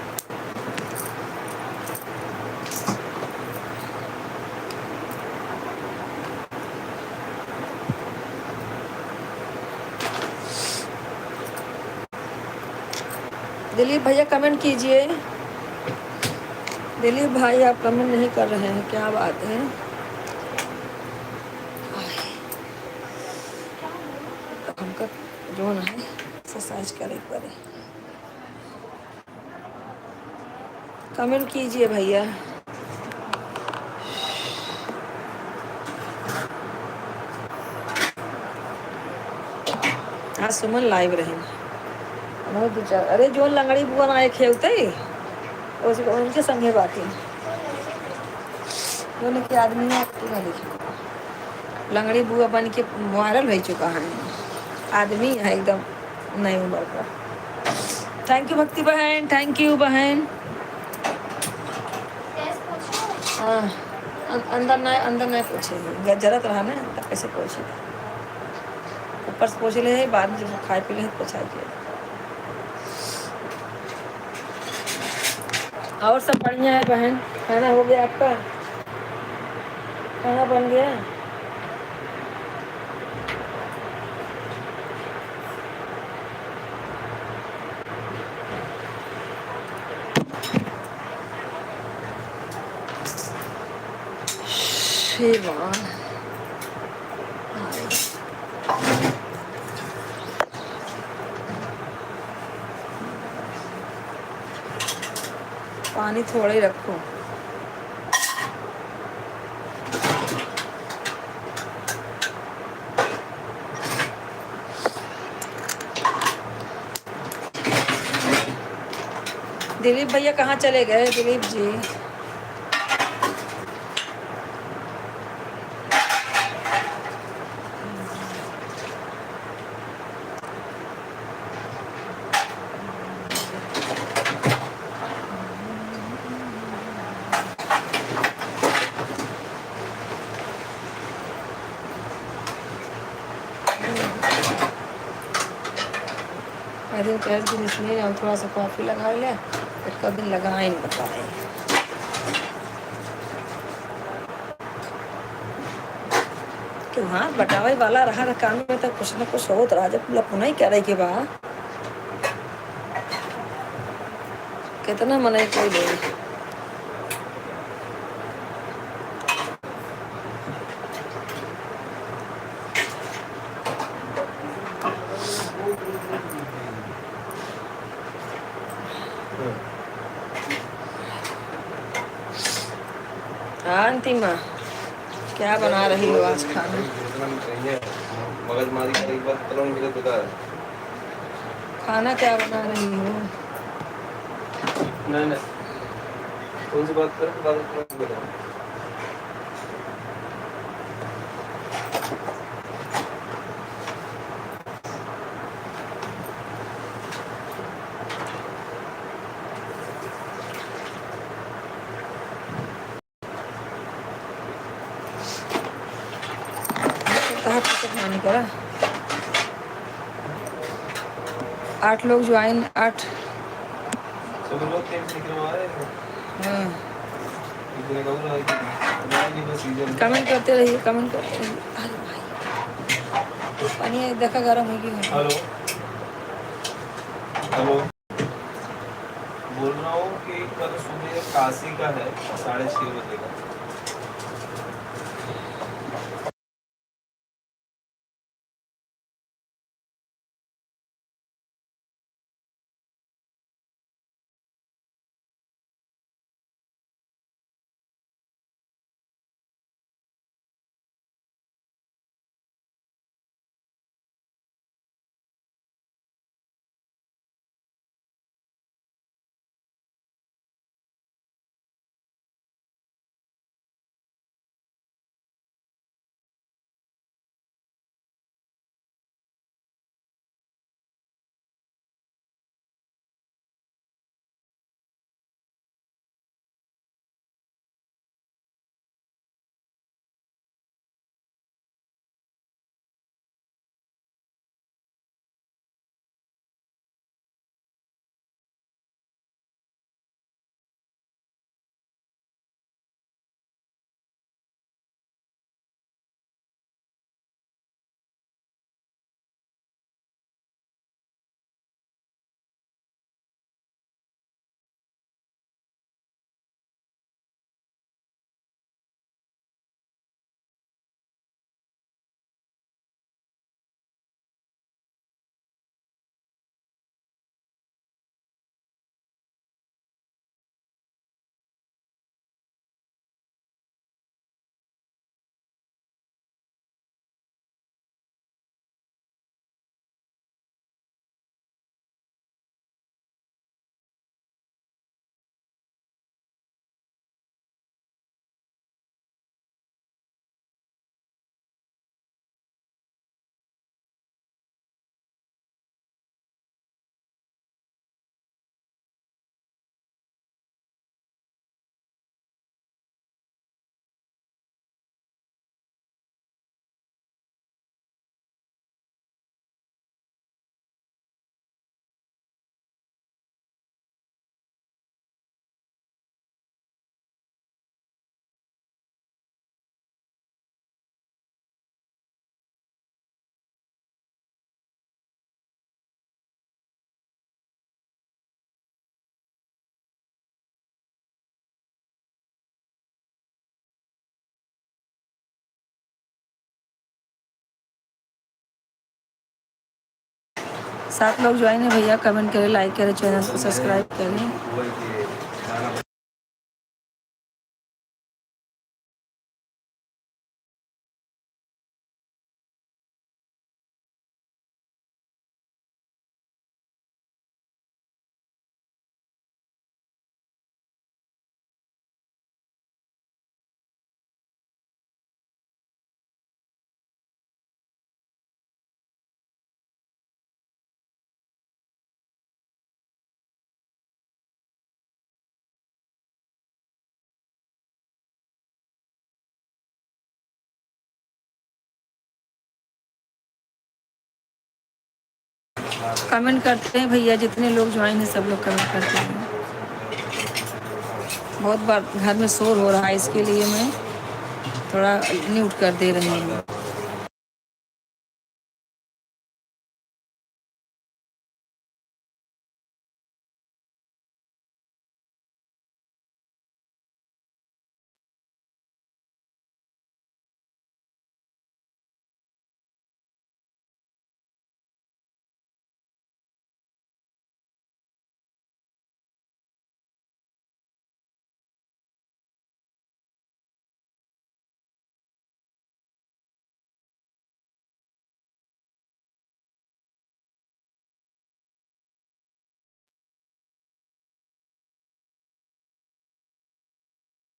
S1: दिलीप भैया कमेंट कीजिए। दिलीप भाई आप कमेंट नहीं कर रहे हैं, क्या बात है? तो हमका जो ना है एक्सरसाइज करे करे कमेंट कीजिए भैया। हाँ सुमन लाइव रहेंगे बहुत विचार। अरे जो लंगड़ी बुआ आए खेलते उसको उनके संगे बाकी दोनों के आदमी लिखे लंगड़ी बुआ बन के वायरल हो चुका है। आदमी है एकदम नई उम्र का। थैंक यू भक्ति बहन, थैंक यू बहन।
S2: गैस पोछो।
S1: हाँ अंदर नहीं पोछे, जरूरत रहा ना तब कैसे पोछे। ऊपर से पोछ ले, बाद में जब खाए पी ले पोछाई के। और सब बढ़िया है बहन। खाना हो गया आपका? खाना बन गया? शिवा पानी थोड़ा ही रखो। दिलीप भैया कहाँ चले गए? दिलीप जी दिन कह दिन इसलिए हम थोड़ा सा कॉफ़ी लगा ले, एक दिन लगाए नहीं बताए। क्यों हाँ बटावे वाला रहा था काम में, तो कुछ न कुछ होत रहा। जब लपुना ही कह रही के बा कितना मनाई कोई ले। हाँ अंतिमा क्या बना रही हो आज खाना?
S4: मगजमारी का एक बार तलन मुझे बता।
S1: खाना क्या बना रही हो?
S4: नहीं कौन सी बात करें, बात बता।
S1: खाने करा 8 लोग ज्वाइन 8।
S4: सब लोग टीम से निकलवा रहे हैं।
S1: हाँ
S4: इतने कब रहा है कि बस सीजन
S1: कमेंट करते रहिए, कमेंट करते रहिए। अरे भाई पानी देखा गर्म हो गया।
S4: हेलो हेलो बोल रहा हूँ कि कल सुबह काशी का है 6:30 बजे का।
S1: 7 लोग ज्वाइन है भैया, कमेंट करें, लाइक करें, चैनल को सब्सक्राइब करें।
S4: वही कि गाना
S1: कमेंट करते हैं भैया, जितने लोग ज्वाइन हैं सब लोग कमेंट करते हैं। बहुत बार घर में शोर हो रहा है, इसके लिए मैं थोड़ा म्यूट कर दे रही हूँ।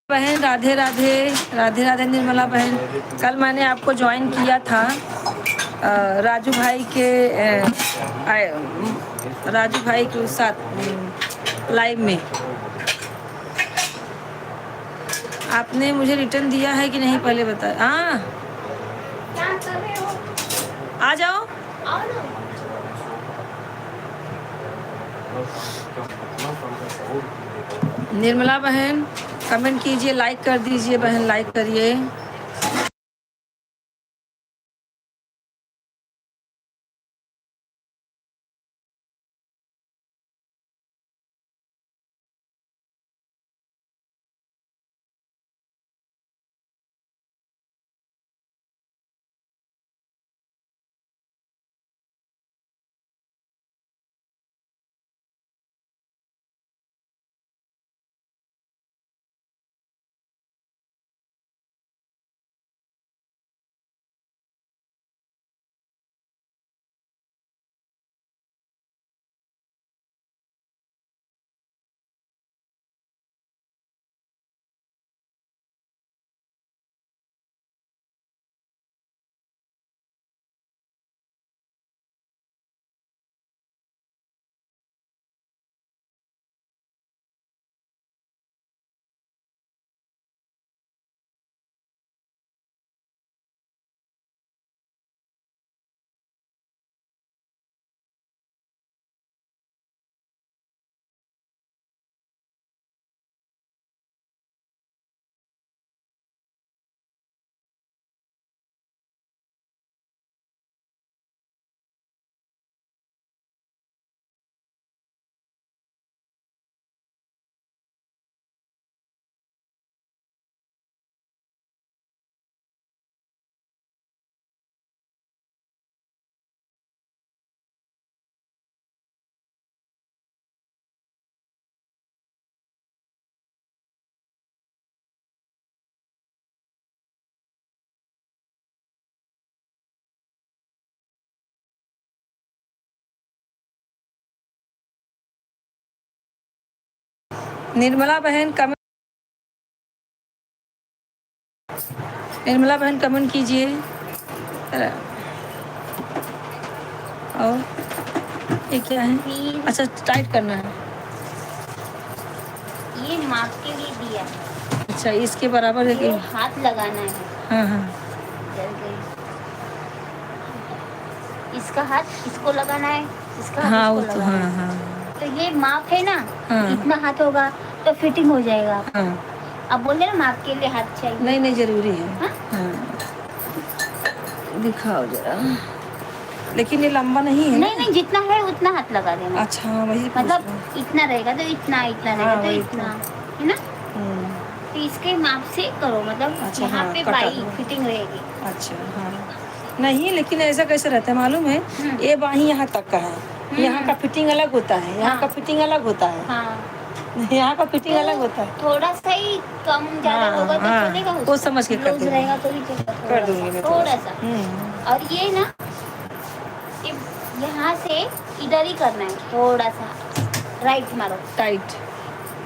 S1: बहन राधे राधे, राधे राधे निर्मला बहन। कल मैंने आपको ज्वाइन किया था राजू भाई के राजू भाई के साथ लाइव में। आपने मुझे रिटर्न दिया है कि नहीं पहले बताया। हाँ
S2: क्या कर रहे हो?
S1: आ जाओ।
S2: आओ ना।
S1: निर्मला बहन कमेंट कीजिए, लाइक कर दीजिए बहन, लाइक करिए। निर्मला बहन कमेंट, निर्मला बहन कमेंट कीजिए। और ये क्या है?
S2: प्लीज।
S1: अच्छा टाइट करना है।
S2: ये माप के लिए दिया है।
S1: अच्छा इसके बराबर है कि?
S2: ये हाथ लगाना है।
S1: हाँ हाँ
S2: जल गई। इसका हाथ इसको लगाना है, इसका हाथ
S1: हाँ, वो
S2: इसको
S1: तो
S2: लगाना
S1: हाँ
S2: है।
S1: हाँ
S2: तो ये माप है ना,
S1: हाँ।
S2: इतना हाथ होगा तो फिटिंग हो जाएगा।
S1: हाँ।
S2: अब बोले ना माप के लिए हाथ चाहिए।
S1: नहीं नहीं जरूरी है।
S2: हाँ?
S1: हाँ दिखाओ जरा, लेकिन ये लंबा नहीं है।
S2: नहीं नहीं, जितना है उतना हाथ लगा देना।
S1: अच्छा वही
S2: मतलब इतना रहेगा तो इतना, इतना
S1: हाँ,
S2: रहेगा तो
S1: वही
S2: इतना, है ना? तो इसके माप से करो, मतलब
S1: अच्छा,
S2: यहाँ
S1: हाँ,
S2: पे
S1: कटा
S2: बाई
S1: दो।
S2: फिटिंग रहेगी।
S1: अच्छा हाँ नहीं, लेकिन ऐसा कैसे रहता है मालूम है? ये बाही यहाँ तक का है यहाँ का फिटिंग अलग होता है, यहाँ
S2: हाँ।
S1: का फिटिंग अलग होता है,
S2: हाँ
S1: यहाँ का फिटिंग अलग होता है।
S2: थोड़ा सा ही कम ज्यादा
S1: हाँ,
S2: होगा तो
S1: हाँ,
S2: चलेगा,
S1: वो समझ के कर
S2: लूज
S1: दूंगी।
S2: रहेगा तो भी चलेगा,
S1: कर दूंगी मैं
S2: थोड़ा सा।
S1: हम्म।
S2: और ये ना ये यहाँ से इधर ही करना है, थोड़ा सा राइट मारो,
S1: टाइट।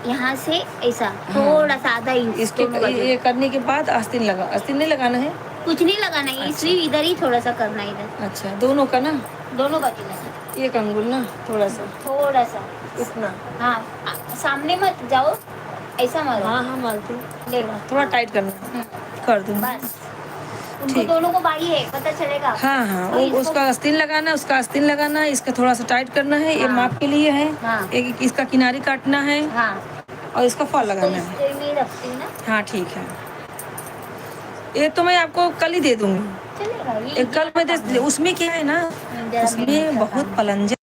S2: यहाँ से ऐसा
S1: हाँ।
S2: थोड़ा सा आधा इंच
S1: इसके
S2: दोनों बाजू।
S1: ये करने के बाद आस्तीन लगा, आस्तीन नहीं लगाना है।
S2: कुछ नहीं लगाना है,
S1: अच्छा।
S2: सिर्फ इधर ही थोड़ा सा करना है, इधर
S1: अच्छा, दोनों का ना,
S2: दोनों बाजू में
S1: एक अंगुल ना, थोड़ा सा
S2: थोड़ा सा।
S1: इतना।
S2: हाँ सामने मत जाओ, ऐसा मारो।
S1: हाँ हाँ, मालती
S2: ले
S1: थोड़ा टाइट करना, कर दूंगी।
S2: बस उनको
S1: ठीक।
S2: दोनों को बाई है, पता चलेगा।
S1: हाँ हाँ,
S2: तो
S1: वो
S2: इसको-
S1: उसका आस्तीन लगाना है, उसका आस्तीन लगाना है, इसका थोड़ा सा टाइट करना है, ये
S2: हाँ।
S1: माप के लिए है।
S2: हाँ।
S1: एक इसका किनारी काटना है
S2: हाँ
S1: और इसका फॉल
S2: इसको
S1: लगाना
S2: इस
S1: है।
S2: ट्रे में रखती हूँ ना,
S1: हाँ ठीक है, ये तो मैं आपको कल ही दे दूंगी।
S2: चलेगा ये
S1: एक कल में
S2: काम
S1: दे,
S2: है।
S1: उसमें क्या है ना,
S2: जरा मेहनत
S1: उसमें
S2: का
S1: बहुत
S2: काम है।
S1: पलंजा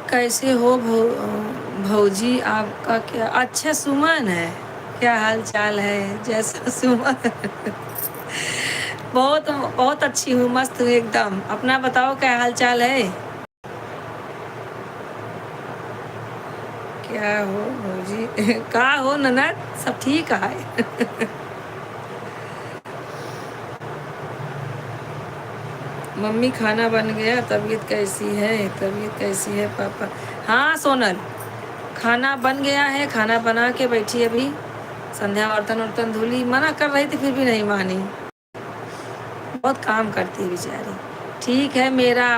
S1: कैसे हो भौजी, आपका क्या? अच्छा सुमन है, क्या हाल चाल है? जैसा सुमन बहुत बहुत अच्छी हूँ, मस्त हूँ एकदम। अपना बताओ क्या हाल चाल है? क्या हो भौजी का हो ननद, सब ठीक है? मम्मी खाना बन गया, तबीयत कैसी है? तबीयत कैसी है पापा? हाँ सोनल, खाना बन गया है, खाना बना के बैठी अभी। संध्या बर्तन वर्तन धुली, मना कर रही थी फिर भी नहीं मानी। बहुत काम करती है बेचारी। ठीक है, मेरा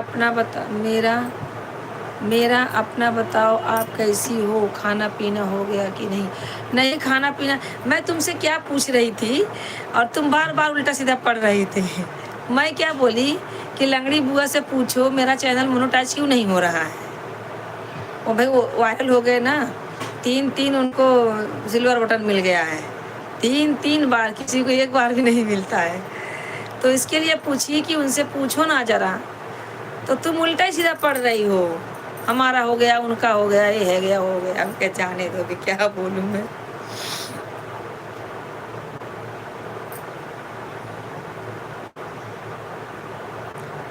S1: अपना बताओ, आप कैसी हो? खाना पीना हो गया कि नहीं? नहीं खाना पीना, मैं तुमसे क्या पूछ रही थी और तुम बार बार उल्टा सीधा पढ़ रही थी। मैं क्या बोली कि लंगड़ी बुआ से पूछो मेरा चैनल मोनेटाइज क्यों नहीं हो रहा है। वो भाई वो वायरल हो गए ना, 3 उनको सिल्वर बटन मिल गया है। 3 बार, किसी को एक बार भी नहीं मिलता है। तो इसके लिए पूछिए कि उनसे पूछो ना जरा। तो तुम उल्टा ही सीधा पढ़ रही हो, हमारा हो गया, उनका हो गया, ये है गया, हो गया। अब क्या जाने दो कि क्या बोलूं मैं।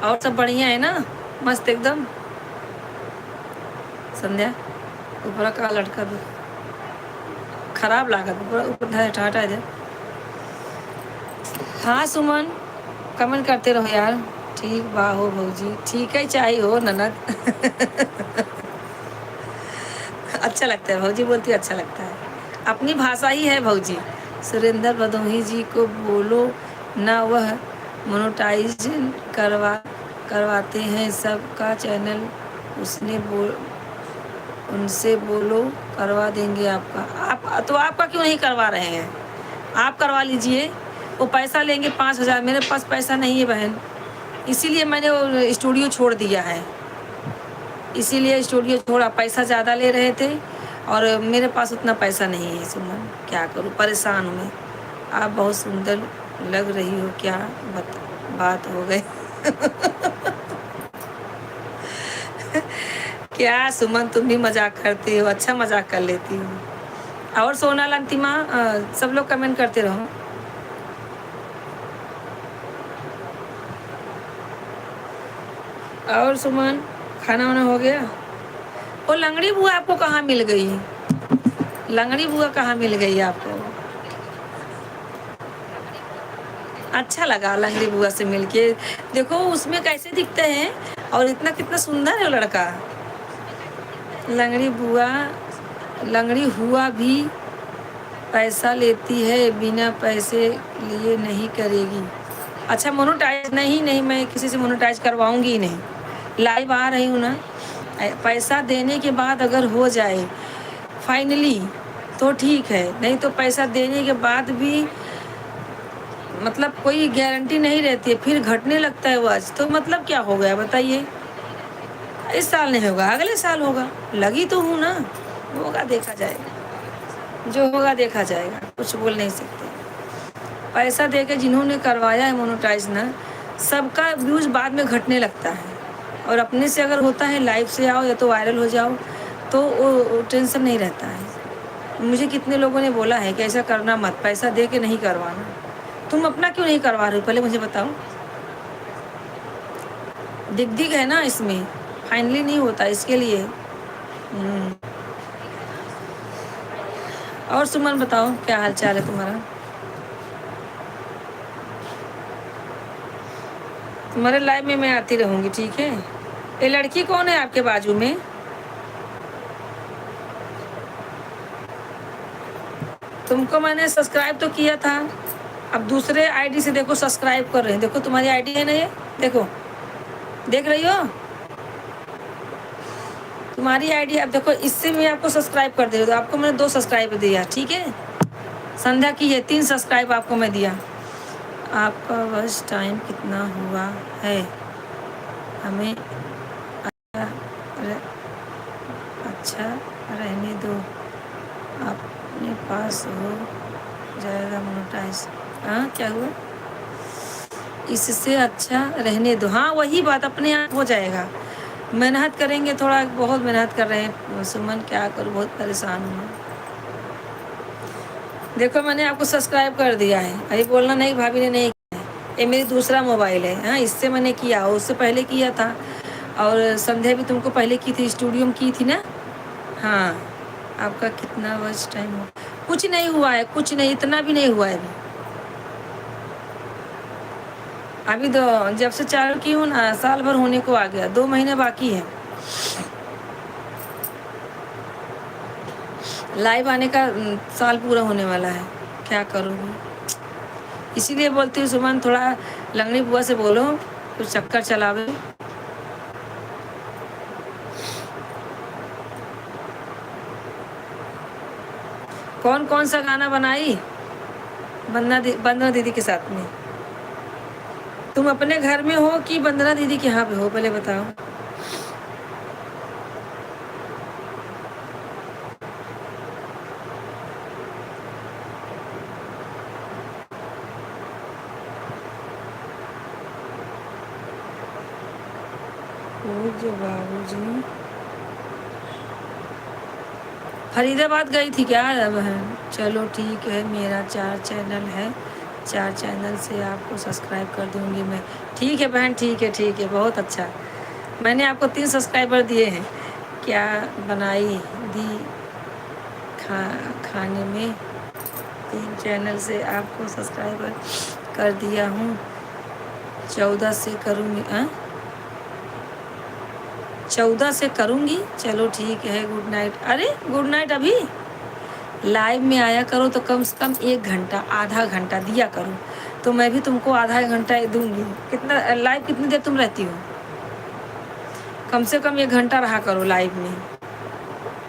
S1: और सब बढ़िया है ना? मस्त एकदम। संध्या ऊपर का लटका दो, खराब लागत ऊपर ऊपर ठाटा है। हाँ सुमन, कमेंट करते रहो यार। ठीक बा हो भौजी, ठीक है चाहिए हो ननद अच्छा लगता है भौजी बोलती, अच्छा लगता है। अपनी भाषा ही है भौजी। सुरेंद्र भदोही जी को बोलो ना, वह मोनेटाइज करवाते हैं सबका चैनल। उसने उनसे बोलो करवा देंगे आपका। आप तो आपका क्यों नहीं करवा रहे हैं? आप करवा लीजिए, वो पैसा लेंगे 5,000। मेरे पास पैसा नहीं है बहन, इसीलिए मैंने वो स्टूडियो छोड़ दिया है। इसीलिए स्टूडियो छोड़ा, पैसा ज़्यादा ले रहे थे और मेरे पास उतना पैसा नहीं है। सुमन क्या करूँ, परेशान हूँ मैं। आप बहुत सुंदर लग रही हो, क्या बात हो गई क्या सुमन, तुम भी मजाक करती हो? अच्छा मजाक कर लेती हो। और सोनल, अंतिमा, सब लोग कमेंट करते रहो। और सुमन, खाना वाना हो गया? वो लंगड़ी बुआ आपको कहाँ मिल गई? लंगड़ी बुआ कहाँ मिल गई आपको? अच्छा लगा लंगड़ी बुआ से मिलके। देखो उसमें कैसे दिखते हैं और इतना कितना सुंदर है वो लड़का। लंगड़ी हुआ भी पैसा लेती है, बिना पैसे लिए नहीं करेगी। अच्छा मोनेटाइज नहीं, मैं किसी से मोनेटाइज करवाऊंगी ही नहीं। लाइव आ रही हूँ ना, पैसा देने के बाद अगर हो जाए फाइनली तो ठीक है, नहीं तो पैसा देने के बाद भी मतलब कोई गारंटी नहीं रहती है, फिर घटने लगता है वाच। तो मतलब क्या हो गया बताइए? इस साल नहीं होगा, अगले साल होगा। लगी तो हूँ ना, होगा देखा जाएगा, जो होगा देखा जाएगा, कुछ बोल नहीं सकते। पैसा दे के जिन्होंने करवाया है मोनेटाइज ना, सबका व्यूज बाद में घटने लगता है। और अपने से अगर होता है, लाइव से आओ या तो वायरल हो जाओ, तो वो टेंशन नहीं रहता है। मुझे कितने लोगों ने बोला है कि ऐसा करना मत, पैसा दे के नहीं करवाना। तुम अपना क्यों नहीं करवा रहे हो, पहले मुझे बताओ। दिग है ना इसमें, फाइनली नहीं होता इसके लिए। और सुमन बताओ क्या हाल चाल है तुम्हारा? तुम्हारे लाइव में मैं आती रहूंगी, ठीक है? ये लड़की कौन है आपके बाजू में? तुमको मैंने सब्सक्राइब तो किया था, अब दूसरे आईडी से देखो सब्सक्राइब कर रहे हैं। देखो तुम्हारी आईडी है ना ये, देखो, देख रही हो तुम्हारी आईडी। अब देखो, इससे मैं आपको सब्सक्राइब कर दे रही हूँ, आपको मैंने 2 सब्सक्राइब दिया, ठीक है? संध्या की है 3 सब्सक्राइब आपको मैं दिया। आपका बस टाइम कितना हुआ है? हमें अच्छा रहने दो, अपने पास हो जाएगा मोनेटाइज। हाँ क्या हुआ? इससे अच्छा रहने दो। हाँ वही बात, अपने आप हो जाएगा। मेहनत करेंगे थोड़ा, बहुत मेहनत कर रहे हैं सुमन, क्या करूँ, बहुत परेशान हूँ। देखो मैंने आपको सब्सक्राइब कर दिया है, अभी बोलना नहीं भाभी ने नहीं किया है। ये मेरी दूसरा मोबाइल है, हाँ इससे मैंने किया, उससे पहले किया था। और संध्या भी तुमको पहले की थी, स्टूडियो में की थी ना। हाँ आपका कितना वर्ष टाइम हुआ? कुछ नहीं हुआ है, कुछ नहीं, इतना भी नहीं हुआ है अभी। अभी तो जब से चालू की हूँ ना, साल भर होने को आ गया, 2 महीने बाकी है लाइव आने का। साल पूरा होने वाला है, क्या करूँगी। इसीलिए बोलती हूँ सुमन, थोड़ा लंगड़ी बुआ से बोलो कुछ चक्कर चलावे। कौन कौन सा गाना बनाई वंदना दीदी के साथ में? तुम अपने घर में हो कि वंदना दीदी के यहाँ पे हो, पहले बताओ। जो बाबूजी फरीदाबाद गई थी क्या बहन? चलो ठीक है, मेरा 4 चैनल है, 4 चैनल से आपको सब्सक्राइब कर दूंगी मैं। ठीक है बहन, ठीक है ठीक है, बहुत अच्छा। मैंने आपको 3 सब्सक्राइबर दिए हैं। क्या बनाई दी खाने में? 3 चैनल से आपको सब्सक्राइबर कर दिया हूँ, 14 से करूँगी। 14 से करूँगी, चलो ठीक है, गुड नाइट। अरे गुड नाइट, अभी लाइव में आया करो तो कम से कम 1 घंटा, आधा घंटा दिया करो, तो मैं भी तुमको आधा घंटा दूंगी। कितना लाइव, कितनी देर तुम रहती हो? कम से कम 1 घंटा रहा करो लाइव में,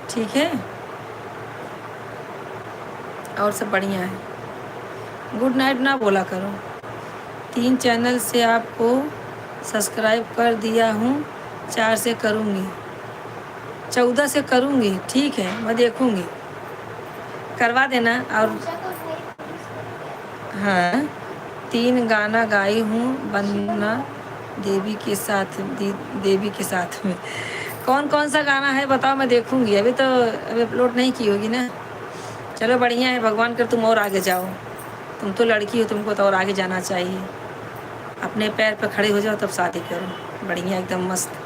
S1: ठीक है। और सब बढ़िया है, गुड नाइट ना बोला करो। 3 चैनल से आपको सब्सक्राइब कर दिया हूँ, 4 से करूँगी, 14 से करूँगी, ठीक है, मैं देखूँगी, करवा देना। और हाँ 3 गाना गाई हूँ वंदना देवी के साथ, देवी के साथ में। कौन कौन सा गाना है बताओ, मैं देखूँगी। अभी तो अभी अपलोड नहीं की होगी ना। चलो बढ़िया है, भगवान कर तुम और आगे जाओ, तुम तो लड़की हो, तुमको तो और आगे जाना चाहिए। अपने पैर पर खड़े हो जाओ तब शादी करो, बढ़िया एकदम मस्त।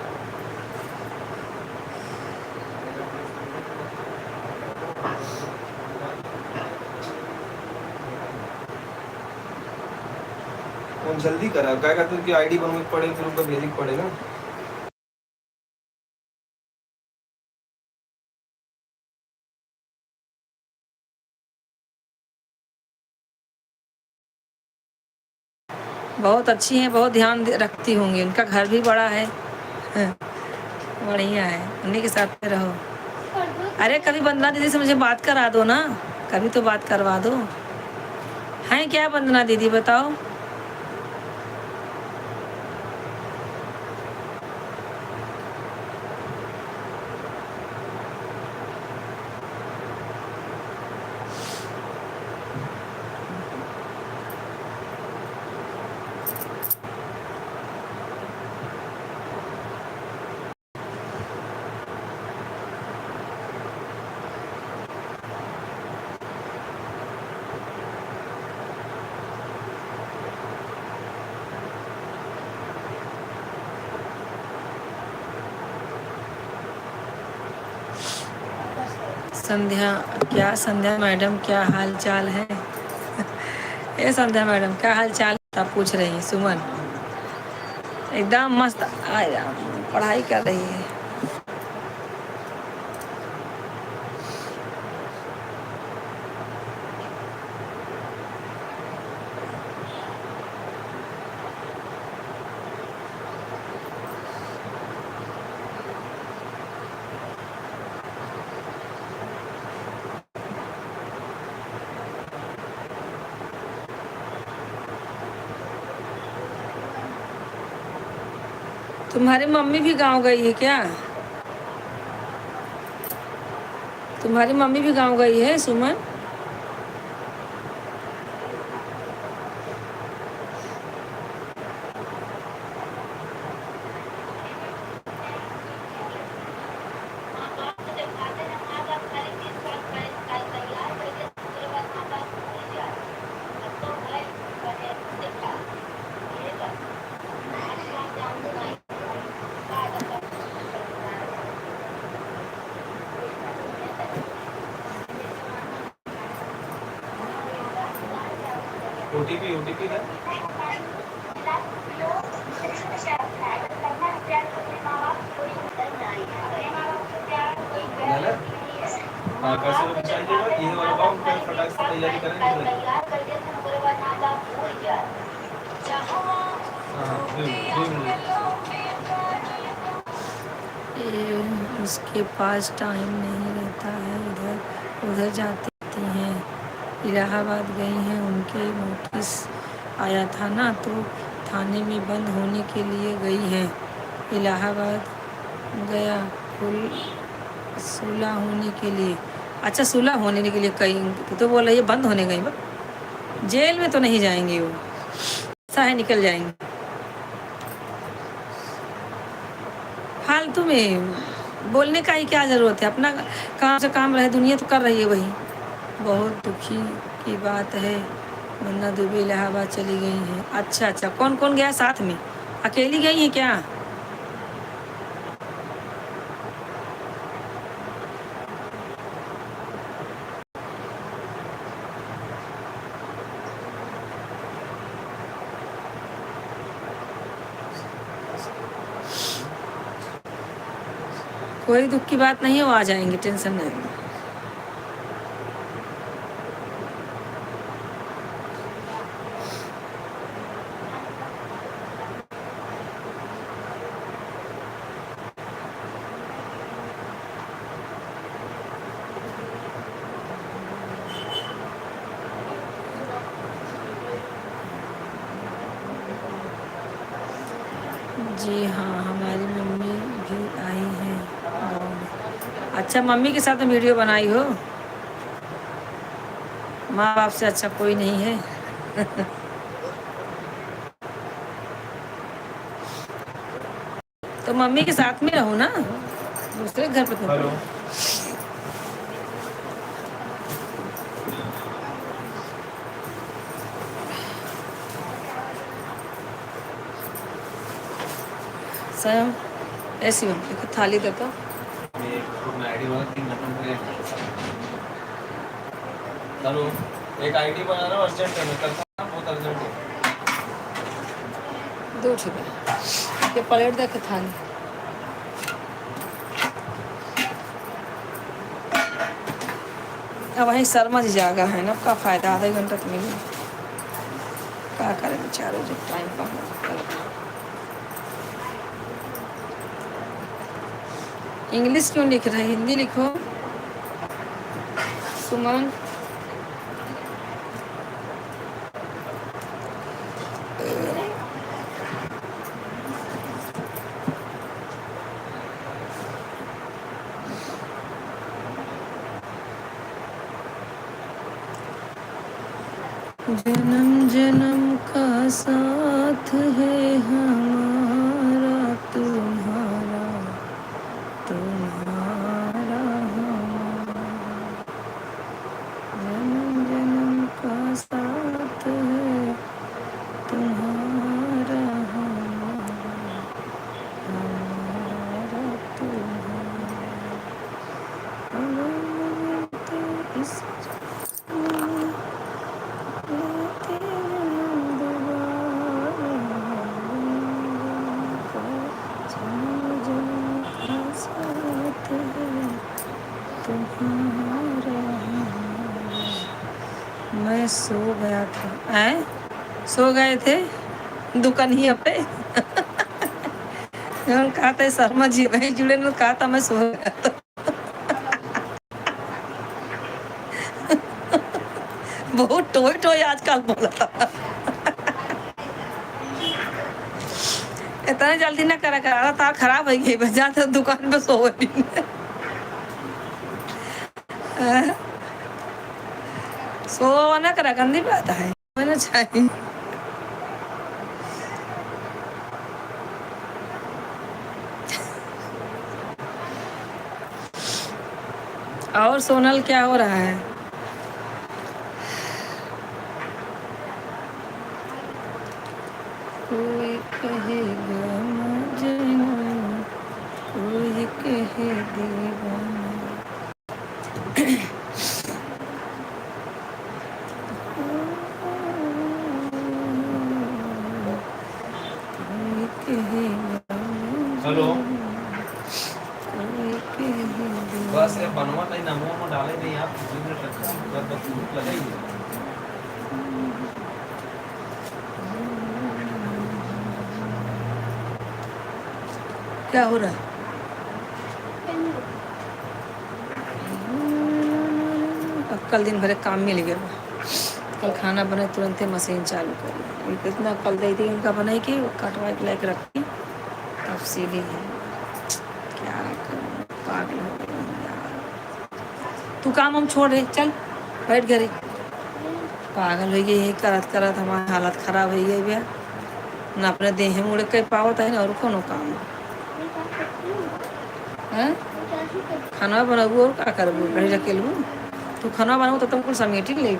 S4: हम जल्दी करा, क्या कहते हैं कि आईडी बनवानी पड़े, फिर उनको भेजनी पड़े ना।
S1: बहुत अच्छी हैं, बहुत ध्यान रखती होंगी, उनका घर भी बड़ा है। बढ़िया है, उन्हीं के साथ में रहो। अरे कभी वंदना दीदी से मुझे बात करा दो ना, कभी तो बात करवा दो। हैं क्या वंदना दीदी बताओ? संध्या, क्या संध्या मैडम क्या हाल चाल है? ये संध्या मैडम क्या हाल चाल आप पूछ रही हैं? सुमन एकदम मस्त पढ़ाई कर रही है। तुम्हारी मम्मी भी गांव गई है क्या? तुम्हारी मम्मी भी गांव गई है सुमन?
S4: ओटीपी ओटीपी है गलत। हाँ कैसे लोग चाहिए ये वाला काम फिर फटाक से तैयारी करेंगे हाँ 2 मिनट
S1: ये उसके पास टाइम नहीं रहता है, इधर उधर जाती हैं। इलाहाबाद गई हैं, उनके नोटिस आया था ना, तो थाने में बंद होने के लिए गई हैं। इलाहाबाद गया फुल सुलह होने के लिए। अच्छा, सुलह होने के लिए कहीं तो बोल रही है बंद होने गई। जेल में तो नहीं जाएंगी वो, साहे निकल जाएंगे। फालतू में बोलने का ही क्या ज़रूरत है, अपना काम से काम रहे, दुनिया तो कर रही है वही। बहुत दुखी की बात है, वरना दुबई इलाहाबाद चली गई हैं। अच्छा अच्छा, कौन कौन गया साथ में, अकेली गई हैं क्या? कोई दुख की बात नहीं है, वो आ जाएंगे, टेंशन नहीं। जी हाँ, हमारी मम्मी भी आई हैं गाँव में। अच्छा, मम्मी के साथ वीडियो बनाई हो? माँ बाप से अच्छा कोई नहीं है। तो मम्मी के साथ में रहो ना, दूसरे घर पे क्यों?
S4: हेलो
S1: स्वयं ऐसी मम्मी को थाली देता।
S4: ये ग्रुप आईडी वाला 3 नंबर पे हेलो एक आईडी बना रहा हूँ अर्जेंट है, मैं करता हूँ बहुत अर्जेंट है।
S1: 2 ठीक है, ये प्लेट दे के थाली। अब वहीं शर्मा जी जागा है ना, का फायदा, आधा घंटा तो मिले, क्या करें बेचारे जब टाइम पास। इंग्लिश क्यों लिख रहे हैं, हिंदी लिखो। सुमन जन्म जन्म का साथ है हमारा, तुम्हारा तुम्हारा हमारा। जन्म जन्म का साथ है तुम्हारा हमारा, हमारा तुम्हारा। इस मैं सो गया था, हैं? सो गए थे दुकानिया पे। कहा था शर्मा जी वहीं जुड़े ने, कहा था मैं सो गया था। बहुत टोय टोय आजकल बोला था। इतना जल्दी ना करा करा था, खराब हो गई बजा तो दुकान पे सो गई। सो ना करा गंदी बात है, मैंने चाहिए। और सोनल क्या हो रहा है? कोई कहेगा मजनू, कोई कहे दीवाना।
S4: बनवा नहीं नमो में डाले नहीं आप 2 मिनट रखा कर बस भूख लगेगी
S1: क्या हो रहा है? अब कल दिन भर काम मिल गया। कल खाना बने तुरंत ही मशीन चालू करी। कितना कल दे दी इनका बनाई कि कटवा के लायक रखी तब सीधी है। क्या करूं, पागल हो गई हूं यार। तू काम हम छोड़ दे, चल बैठ घरे। पागल हो गई यही करत करत हमारी हालत खराब हो गई भैया। ना अपने देह मुड़े कहीं पावत है ना और कोनो काम है। खाना बनाबू और क्या करबू, घड़ी रखेलू। तू खाना बनाऊ तो तुमको समेटी ले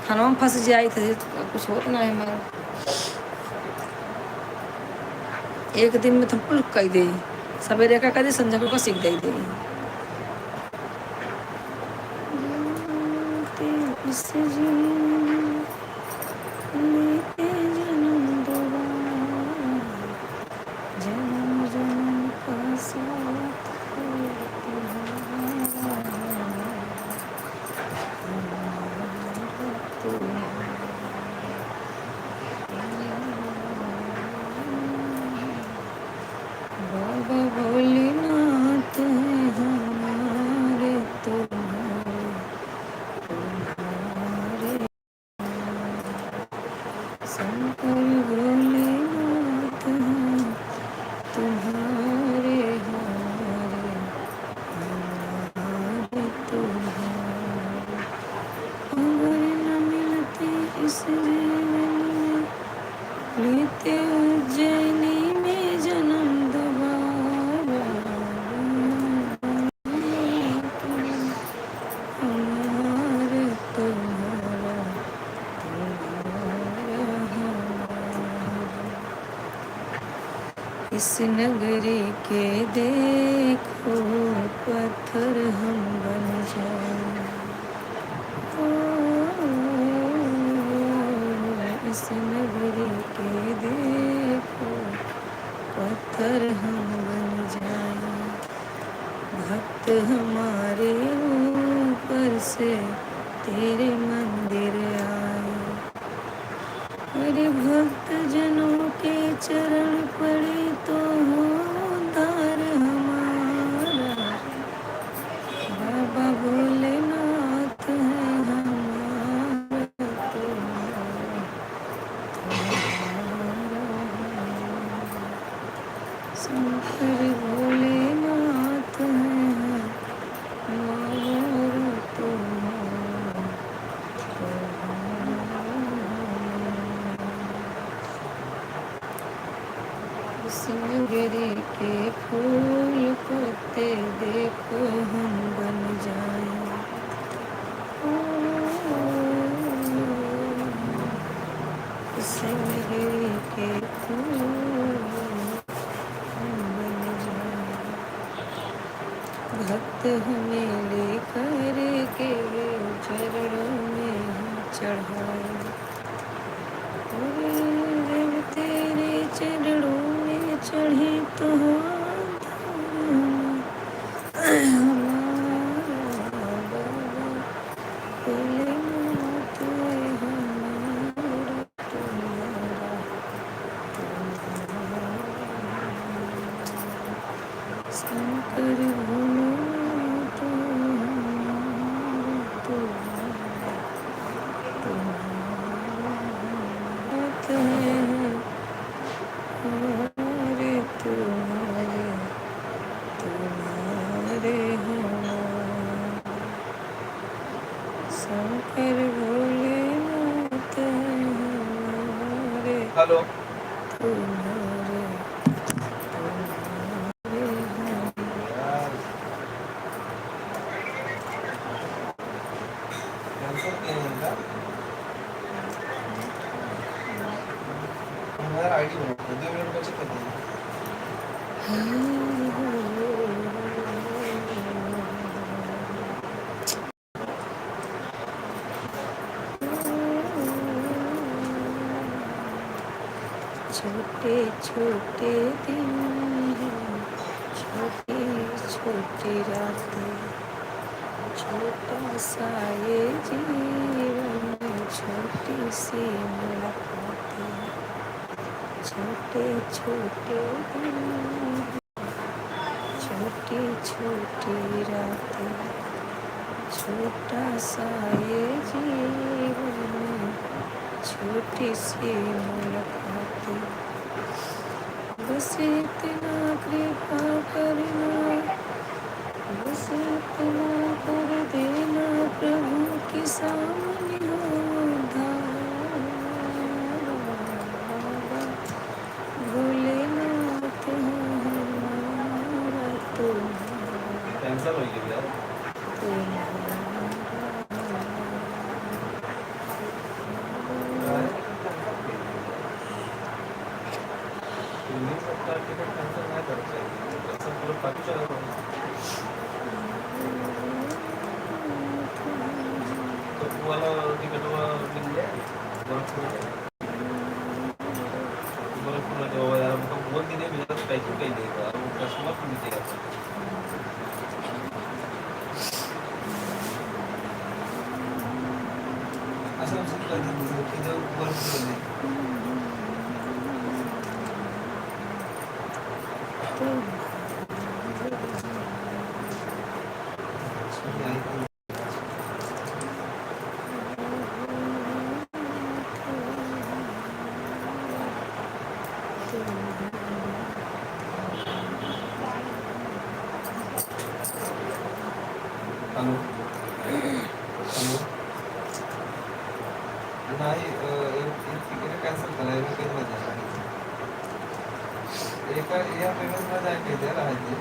S1: खाना में फंस जाए थे कुछ होता ना है हमारा। एक दिन में तुमको लुक कर दे सवेरे का कर दे संजय को सीख दे दे जन्म जन्म का साथ बाबा भोलेनाथ हैं हमारे तुम्हारे शंकर भोलेनाथ हैं तुम्हारे हमारे तुम्हारे। अगर न मिलते इस जीवन में लेते उज्जैनी में जन्म दोबारा। हमारे तुम्हारा इस नगरी के देखो पत्थर हम बन जाए। इस नगरी के देखो पत्थर हम बन जाए। भक्त हमारे ऊपर से तेरे मंदिर आए। अरे भक्त जनों के चरण पड़े तो हो उद्धार हमारा। बाबा भोलेनाथ है हमारा तुम्हारा। शंकर भोलेनाथ है हमारा तुम्हारा। सिंगरी के फूल पत्ते देखो हम बन जाए। सिंगरी के फूल हम बन जाए। भक्त हमें लेकर के चरणों में चढ़ाए। जब तेरे चरणों में चढ़े तो हमारा बाबा भोलेनाथ है हमारा तुम्हारा। शंकर भोलेनाथ है हमारा तुम्हारा। हमारे तुम्हारे तुम्हारे हमारे। शंकर भोलेनाथ हमारे
S4: हेलो
S1: तुम्हारे तुम्हारे
S4: यार कैंसिल किया इनका हमारा आईडी बना 2 मिनट बचे कर देंगे।
S1: छोटे छोटे दिन हैं, छोटी छोटी रातें, छोटा सा ये जीवन में छोटी सी मुलाकातें, छोटे छोटे दिन, छोटी छोटी रातें, छोटा सा ये जीवन में छोटी सी मुलाकातें, बस इतना कृपा करना, बस इतना कर देना प्रभु के सामने हो धारा, भोलेनाथ हमारा तुम्हारा
S4: कैंसिल हो गया यार। इंडियन सरकार टिकट कैंसिल नहीं कर चाहिए, कैंसिल पूरा बाकी चला रहा तो वो वाला टिकट वो मिल गया गोरखपुर में जो यार हमको बोल दिए मेरा तो पैसे कहीं देगा वो कस्टमर को मिलेगा। अच्छा हम सिर्फ कर देंगे कि जो गोरखपुर में हेलो हेलो नहीं एक टिकट कैंसिल करा है कितने बजे एक या पेमेंट में जाके दे रहा है जी।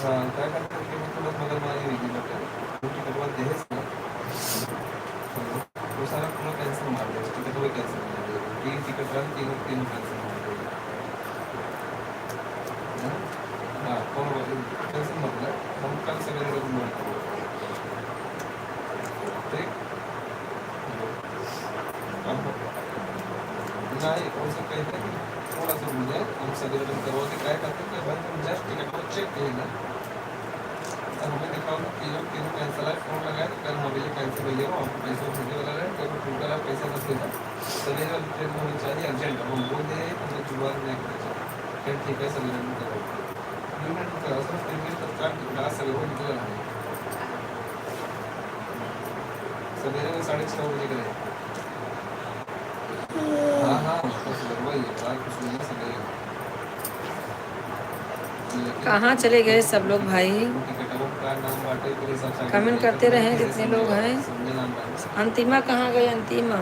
S4: हां काय करते की मैं थोड़ा मगर मारी हुई थी बट टिकट वाला दे है तो सारा पूरा कैंसिल मार दे टिकट वो कैंसिल कर दे तीन टिकट रन तीन कैंसिल मार दे। हां कौन कैंसिल मतलब हम कल सवेरे को बोल ठीक अब नहीं हो सकता है कि थोड़ा सा मुझे हम सवेरे करवा के क्या करते हैं भाई तुम जस्ट टिकट को चेक किए ना अब हमें दिखाओ कि लोग तीनों कैंसिल है फोन लगाए तो कल मोबाइल कैंसिल हो गया आपको पैसे भेजने वाला है तो टोटल आप पैसा दस देगा सवेरे वाली ट्रेन में होनी चाहिए अर्जेंट हम बोल दे तो जुगाड़ नहीं करना चाहिए फिर ठीक है सवेरे में करो यूनिट का असर फिर भी तत्काल क्लास सवेरे निकल रहा है सवेरे में 6:30 बजे करें। हाँ हाँ कुछ लगवाइए कुछ नहीं सवेरे
S1: कहाँ चले गए सब लोग भाई? कमेंट करते रहे जितने लोग हैं। अंतिमा कहाँ गए? अंतिमा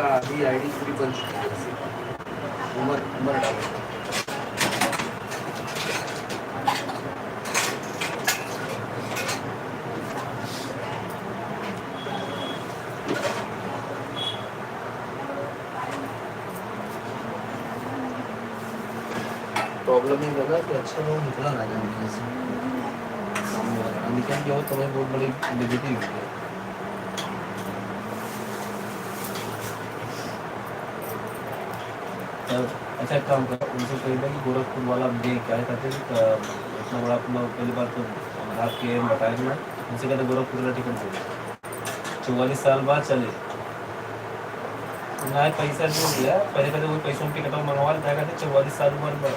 S5: अभी आईडी पूरी बन चुकी है उमर डालो प्रॉब्लम ये लगा कि अच्छा लोग निकला ना जाने से सामने वाला निकल गया हो तो बहुत बड़ी नेगेटिव हुई है। अच्छा काम कर उनसे कहेगा कि गोरखपुर वाला डे क्या कहते हैं इतना बड़ा अपना पहली बार तो आपके बताया ना उनसे कहते गोरखपुर वाला टिकट दे 44 साल बाद चले ना पैसा जो दिया पहले कहते वो पैसों की टिकट मंगवा लेता कहते 44 साल उम्र पर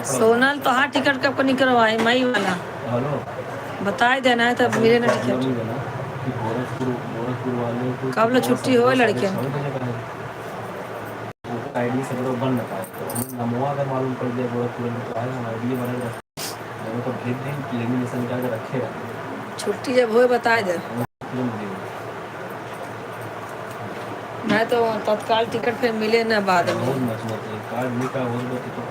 S1: सोनल तो हाँ टिकट कब को नहीं करवाए मई वाला
S5: हेलो
S1: बताए देना है तब मिले ना टिकट
S5: गोरखपुर वाले को
S1: कब लो छुट्टी हो लड़के
S5: आईडी सब लोग बन रखा है तो नमवा अगर मालूम पड़ जाए गोरखपुर में तो आएगा आईडी बनेगा उनको भेज दी, लेमिनेशन निकाल के रखेगा।
S1: छुट्टी जब हो बता दे,
S5: तुरंत भेजेगा।
S1: नहीं तो तत्काल टिकट फिर मिले ना बाद
S5: बहुत
S1: में।
S5: मच मच है कार्ड निका हो गया तो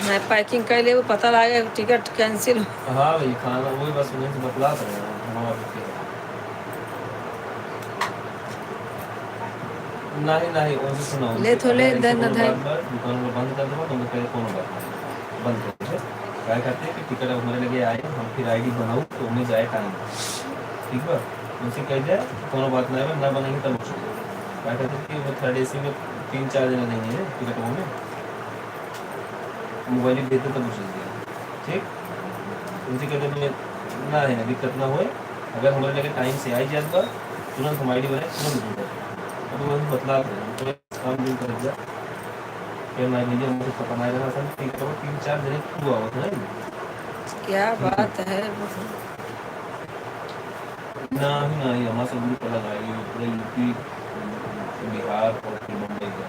S1: मैं पैकिंग कर ले, वो पता लगे टिकट कैंसिल।
S5: हाँ भाई खाना वही बस उन्हें से बतला रहे हैं हमारा रुके नहीं नहीं उनसे सुना
S1: ले थो ले दन धाई
S5: दुकान में बंद कर दो तो मैं कहीं फोन बंद कर दे क्या करते हैं कि टिकट हमारे लगे आए हम फिर आईडी बनाऊँ तो उन्हें जाए टाइम ठीक है उनसे कह दिया कोनो बात नहीं है ना बनेंगे तब क्या कहते हैं कि वो थर्ड एसी में 3-4 दिन नहीं है टिकट में मोबाइल देते तब पूछ दिया ठीक उनसे कहते हैं ना है दिक्कत ना होए अगर हमारे लगे टाइम से आई जाए तो तुरंत हम आईडी बनाए तुरंत दूँ अब वो बतला रहे हैं तो काम दिन कर दिया फिर मैं लीजिए मुझे पता नहीं रहा सर ठीक है 3-4 दिन हुआ हुआ था
S1: क्या बात है।
S5: ना ही नहीं हमारा सब ग्रुप अलग आएगी पूरा यूपी बिहार और फिर मुंबई का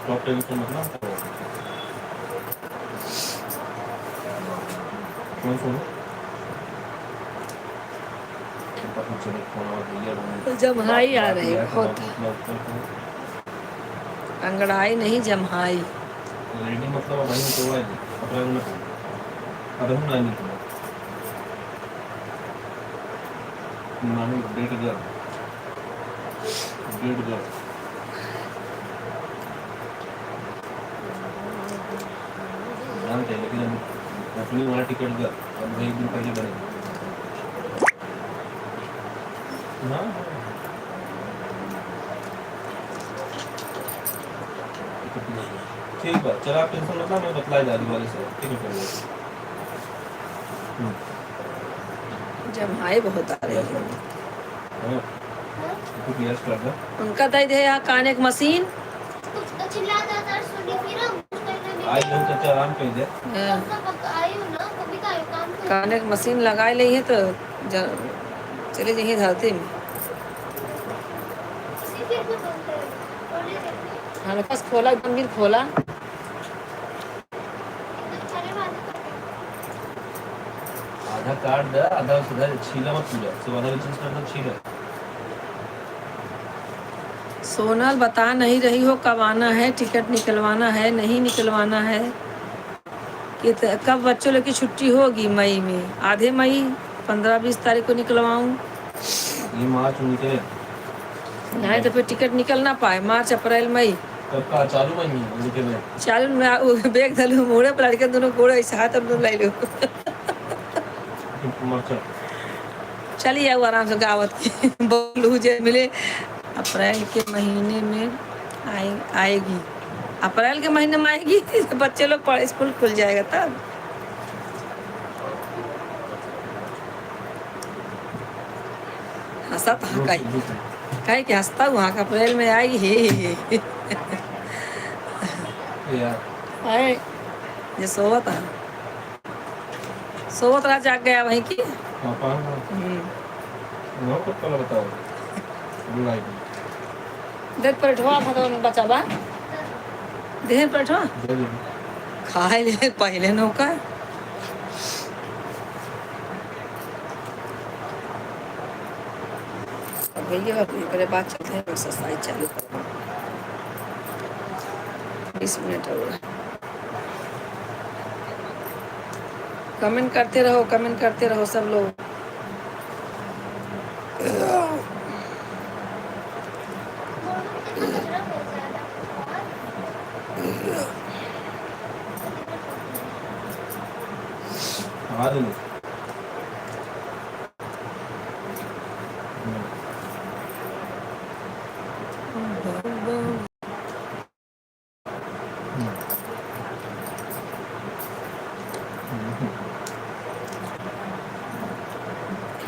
S5: टॉप टेलीविजन मतलब कौन सुनो
S1: जम्हाई आ रही बहुत, अंगड़ाई नहीं जम्हाई।
S5: रेडी मतलब वही तो है अपना में अब हम नहीं निकला माने डेट गया जानते हैं लेकिन अपनी वाला टिकट गया अब वही दिन पहले बने हाँ ठीक है चलो आप टेंशन मत लो मैं बतला जा वाले से ठीक है
S1: जम्हाई बहुत आ रही है।
S5: हाँ तो क्लियर कर दो
S1: उनका दे दे यहाँ काने की मशीन।
S2: तो चिल्लाता था सुनी फिर हम
S5: आज लोग तो आराम कर दे
S2: आयु ना कभी का काम कर
S1: काने की मशीन लगाए ली है तो चले जाइए धरती में।
S2: फिर भी बोलते हैं
S1: हमारे पास खोला गंभीर खोला
S2: सारे बात
S5: आधा काट दे आधा सीधा छीला मत पूजा सब आधा चीज करना छीला
S1: सोनल बता नहीं रही हो कब आना है, टिकट निकलवाना है नहीं निकलवाना है कि कब बच्चों लोग की छुट्टी होगी। मई में आधे मई 15-20 तारीख को निकलवाऊं
S5: ये मार्च निकले
S1: नहीं तो फिर टिकट निकल ना पाए। मार्च अप्रैल मई
S5: कब का चालू महीने निकले में
S1: चालू में बैग धलू मोड़े पर लड़के दोनों गोड़े ऐसे हाथ अब ले लो।
S5: मार्च
S1: चलिए आओ आराम से गावत की बोलू जे मिले अप्रैल के महीने में आएगी। अप्रैल के महीने में आएगी बच्चे लोग पढ़े स्कूल खुल जाएगा तब। हंसा था कहीं कि हंसता हूँ वहाँ का अप्रैल में आएगी हे
S5: यार
S1: आए ये सोवत रहा जाग गया वहीं की।
S5: पापा वो कब कल बताओ बुलाई
S1: देख पलटवा था तो बचा बा देह पलटवा
S5: दे दे
S1: खाए ले पहले नौका भैया पहले बात चलते हैं एक्सरसाइज चालू करो 20 मिनट और कमेंट करते रहो सब लोग।
S5: आ दे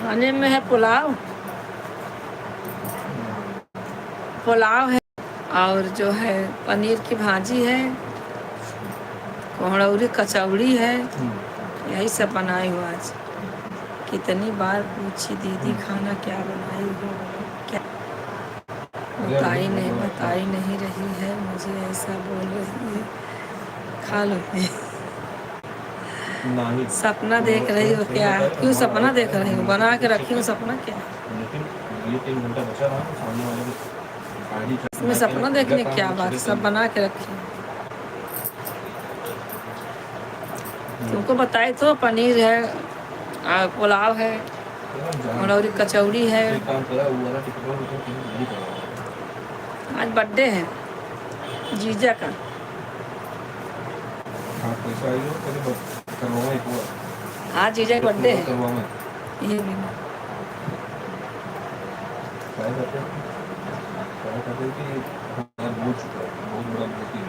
S1: खाने में है पुलाव है और जो है पनीर की भाजी है, कोहड़ौरी कचौड़ी है, यही सब बनाई हूँ आज। कितनी बार पूछी दीदी खाना क्या बनाई हो क्या बता ही नहीं रही है मुझे, ऐसा बोल रही है। खा लो।
S5: नहीं
S1: सपना देख रही हो क्या? क्यों सपना देख रही हो? बना के रखी हूँ सपना क्या?
S5: लेकिन ये 3 घंटा बचा रहा तो सामने वाले को आईडी
S1: इसमें सपना देखने क्या बात, सब बना के रखी हूँ। तुमको बताए तो पनीर है, पुलाव है और कचौड़ी है।
S5: काम करा वो वाला टिकट और तो कहीं नहीं करा।
S1: आज बर्थडे है जीजा का।
S5: हाँ पैसा आई हो पहले करवाऊंगा एक और।
S1: आज जीजा का बर्थडे है।
S5: करवाऊंगा
S1: ये भी
S5: क्या कहते हैं कि हाँ बोल चुका है बहुत बड़ा मोती है।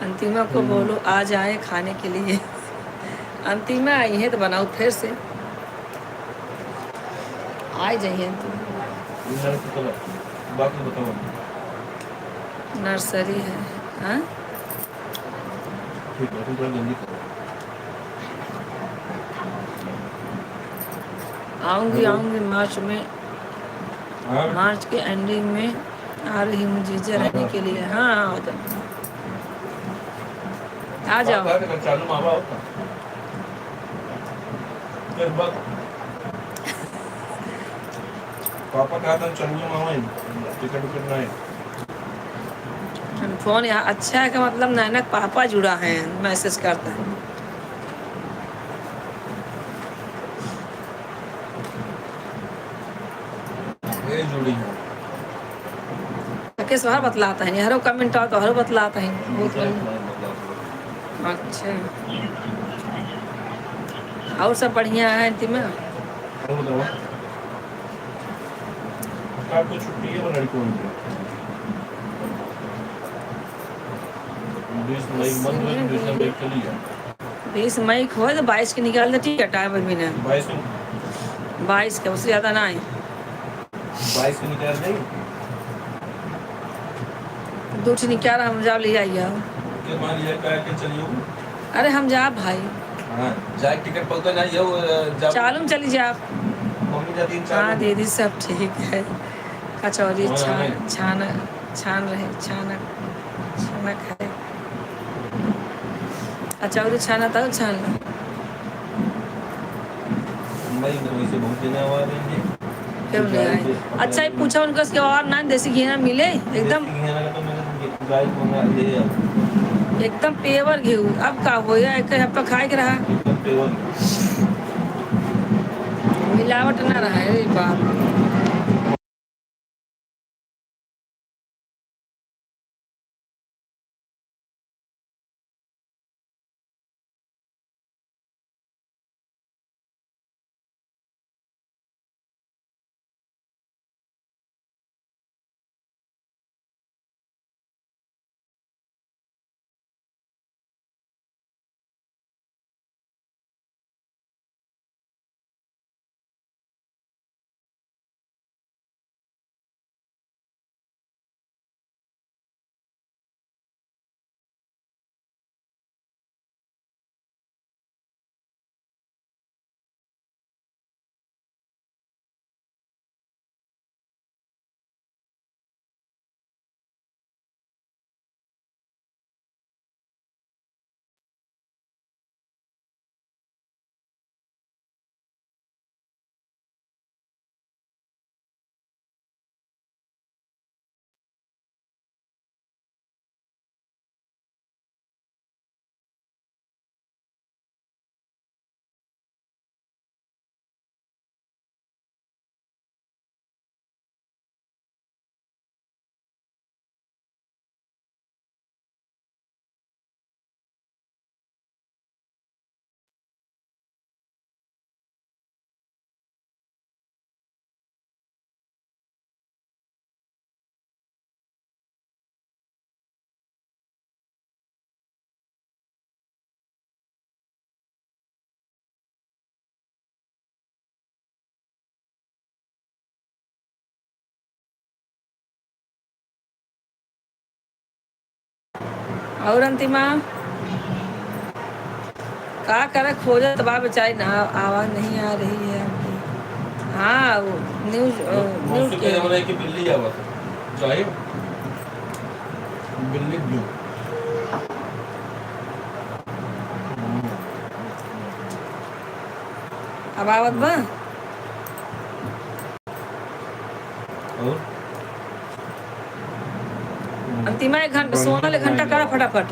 S1: अंतिमा को बोलो आ जाए खाने के लिए। अंतिमा आई है तो बनाओ फिर से। आ जाइए अंतिमा।
S5: बाकी बताओ।
S1: नर्सरी है। हाँ
S5: ठीक है तुम थोड़ा जल्दी करो।
S1: आऊँगी मार्च में।
S5: हाँ
S1: मार्च के एंडिंग में आ रही हूँ जीजा रहने के लिए। हाँ हाँ आ जाओ।
S5: चालू मामा होता पापा कहा था चलिए मामा टिकट विकट नहीं।
S1: फोन यहाँ अच्छा है का मतलब नैनक पापा जुड़ा है, मैसेज करता है।
S5: ये जुड़ी है
S1: किस बार बतलाता है? हरो कमेंट आओ तो हरो बतलाता है बहुत अच्छा। और सब बढ़िया है अंतिमा।
S5: आपको छुट्टी है लड़कों की 20 मई बंद हुई 20 मई चली जाए
S1: 20 मई को है तो 22 की निकाल दे। ठीक है टाइम अभी ना 22 के उससे ज़्यादा ना है।
S5: 22 को निकाल देंगे।
S1: दूठ निकाल हम जाओ ले आइए।
S5: के मान लिया क्या के चलियो।
S1: अरे हम जा भाई।
S5: हाँ जाए टिकट पकड़ ना ये
S1: चालू में चली जा।
S5: मम्मी जाती है।
S1: हाँ दीदी सब ठीक है। कचौरी छान रहे छानक है। कचौरी छाना था छान लो।
S5: भाई वैसे बहुत दिन आ रही है
S1: क्यों नहीं आए? अच्छा ही पूछा उनका उसके और ना देसी घी ना मिले एकदम एकदम पेवर घी। अब का हो गया एक हफ्ता खाए के रहा मिलावट ना रहा है बात। और अंतिमा का करे खोजा तबाह बेचारी ना आवाज नहीं आ रही है आपकी। हाँ वो न्यूज न्यूज
S5: मौसम के जमाने की बिल्ली आवा था चाहिए बिल्ली ब्लू
S1: अब आवत बा
S5: और
S1: अंतिमा 1 घंटा सोना ले घंटा करा फटाफट।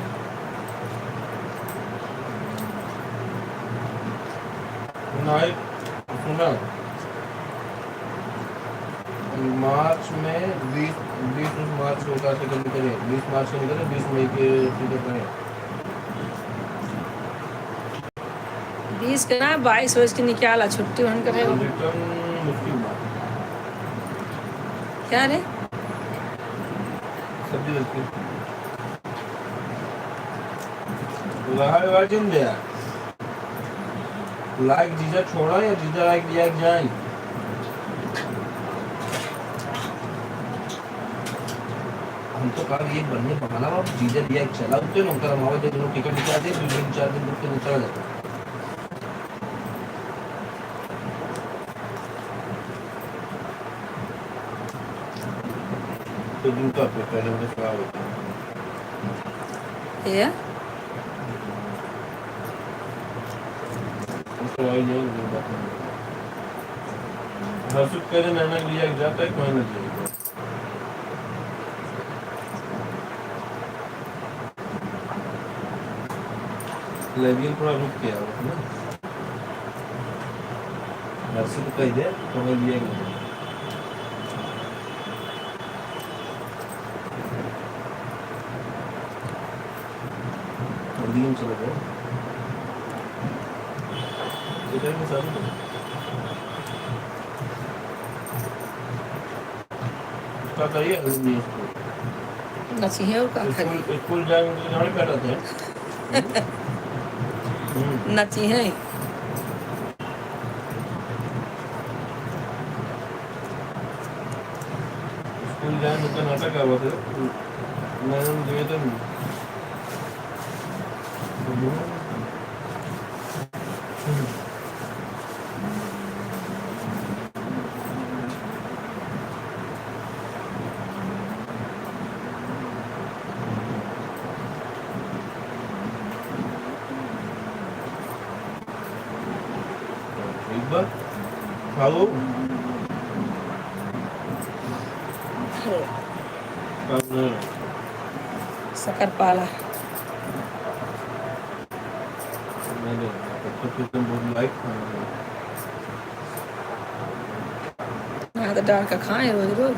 S5: नहीं सुना मार्च में 20 मार्च को का टिकट निकले 20 मार्च को निकले 20 मई के टिकट रहे
S1: 20 के ना 22 के निकाला छुट्टी होने करे
S5: रिटर्न मुश्किल बात
S1: क्या रे
S5: सब्जी रखी लाइव वर्जन दे लाइक जीजा छोड़ा या जीजा लाइक दिया जाए हम तो कल ये बनने पकाना और जीजा दिया चला उतरे नौकर हमारे जो दोनों टिकट निकाल दे 2-4 दिन रुक के निकल जाता तो दिन का पहले मुझे खराब होता
S1: ये
S5: तो आई नहीं ये बात नहीं हर्षित करे मैंने लिया जाता है कोई नहीं लिया लेकिन थोड़ा रुक गया वो ना हर्षित कह दे तो मैं लिया गया दिन चला गया इधर में सारी उसका करिए नहीं
S1: नची है और का खाली
S5: स्कूल जाने के लिए बैठा थे
S1: नची है
S5: स्कूल जाने का नाटक क्या हुआ था मैंने दिए थे एक बार खाओ
S1: शक्कर पाला
S5: मैंने तो फिर तुम बहुत लाइक
S1: यहाँ तो डाल का खाए रोज रोज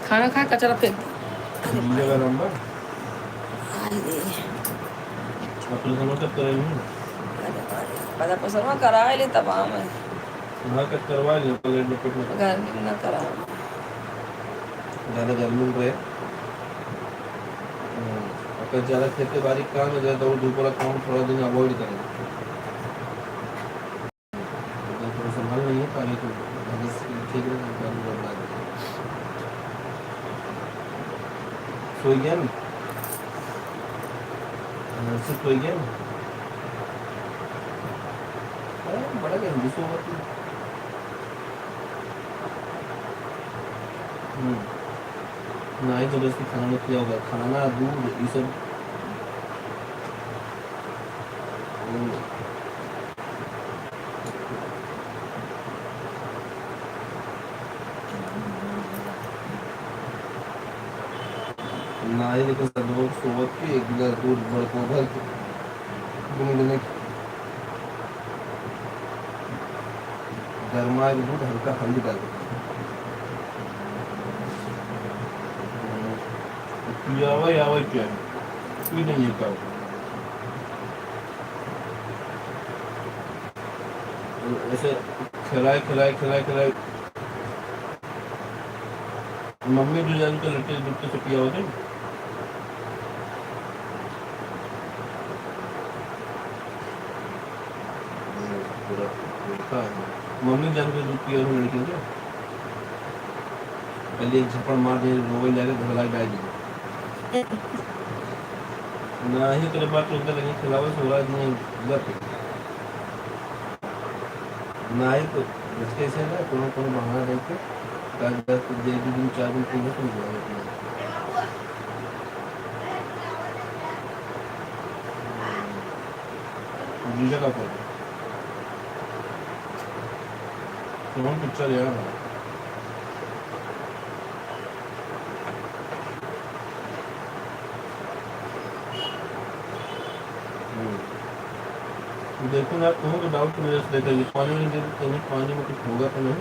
S1: खाना खा कचरा फेंक
S5: जगह नंबर
S1: आई दे
S5: अपने समय तक करेंगे
S1: पता पसंद करा ले तब आम है
S5: वहाँ कट करवा लिया प्लेट में पेट में
S1: घर में ना करा
S5: ज़्यादा गर्मी में रहे अगर ज़्यादा खेती बाड़ी काम में जाए तो वो धूप वाला काम थोड़ा दिन अवॉइड करें थोड़ा संभाल नहीं है पानी को ठीक है पानी बदला दें सोई गया ना सोई गया ना बड़ा क्या हिंदी होती ना ही जबरदस्ती खाना में किया होगा खाना दूध ये सब ना ही लेकिन सब लोग सोवत के एक गिलास दूध भर को भर देने गर्मा दूध हल्का हल्दी डाल यावा क्या कोई नहीं है का ऐसे खिलाए मम्मी जो जान के लट्टे दुट्टे से पिया होते मम्मी जान के दूध पिया हो लड़के के पहले एक झपड़ मार दे रोवे लगे धोला डाल दी नाही तेरे पास तो उधर नहीं खिलावा सोला नहीं उधर नहीं तो इसके से ना कोनो बहाना देके कल 10 दिन 4 दिन तीन दिन हो गए दूसरा का पर कौन पिक्चर यार देखो ना आप कहोगे डाउट मेरे से लेकर ये पानी में कहीं पानी में कुछ होगा तो नहीं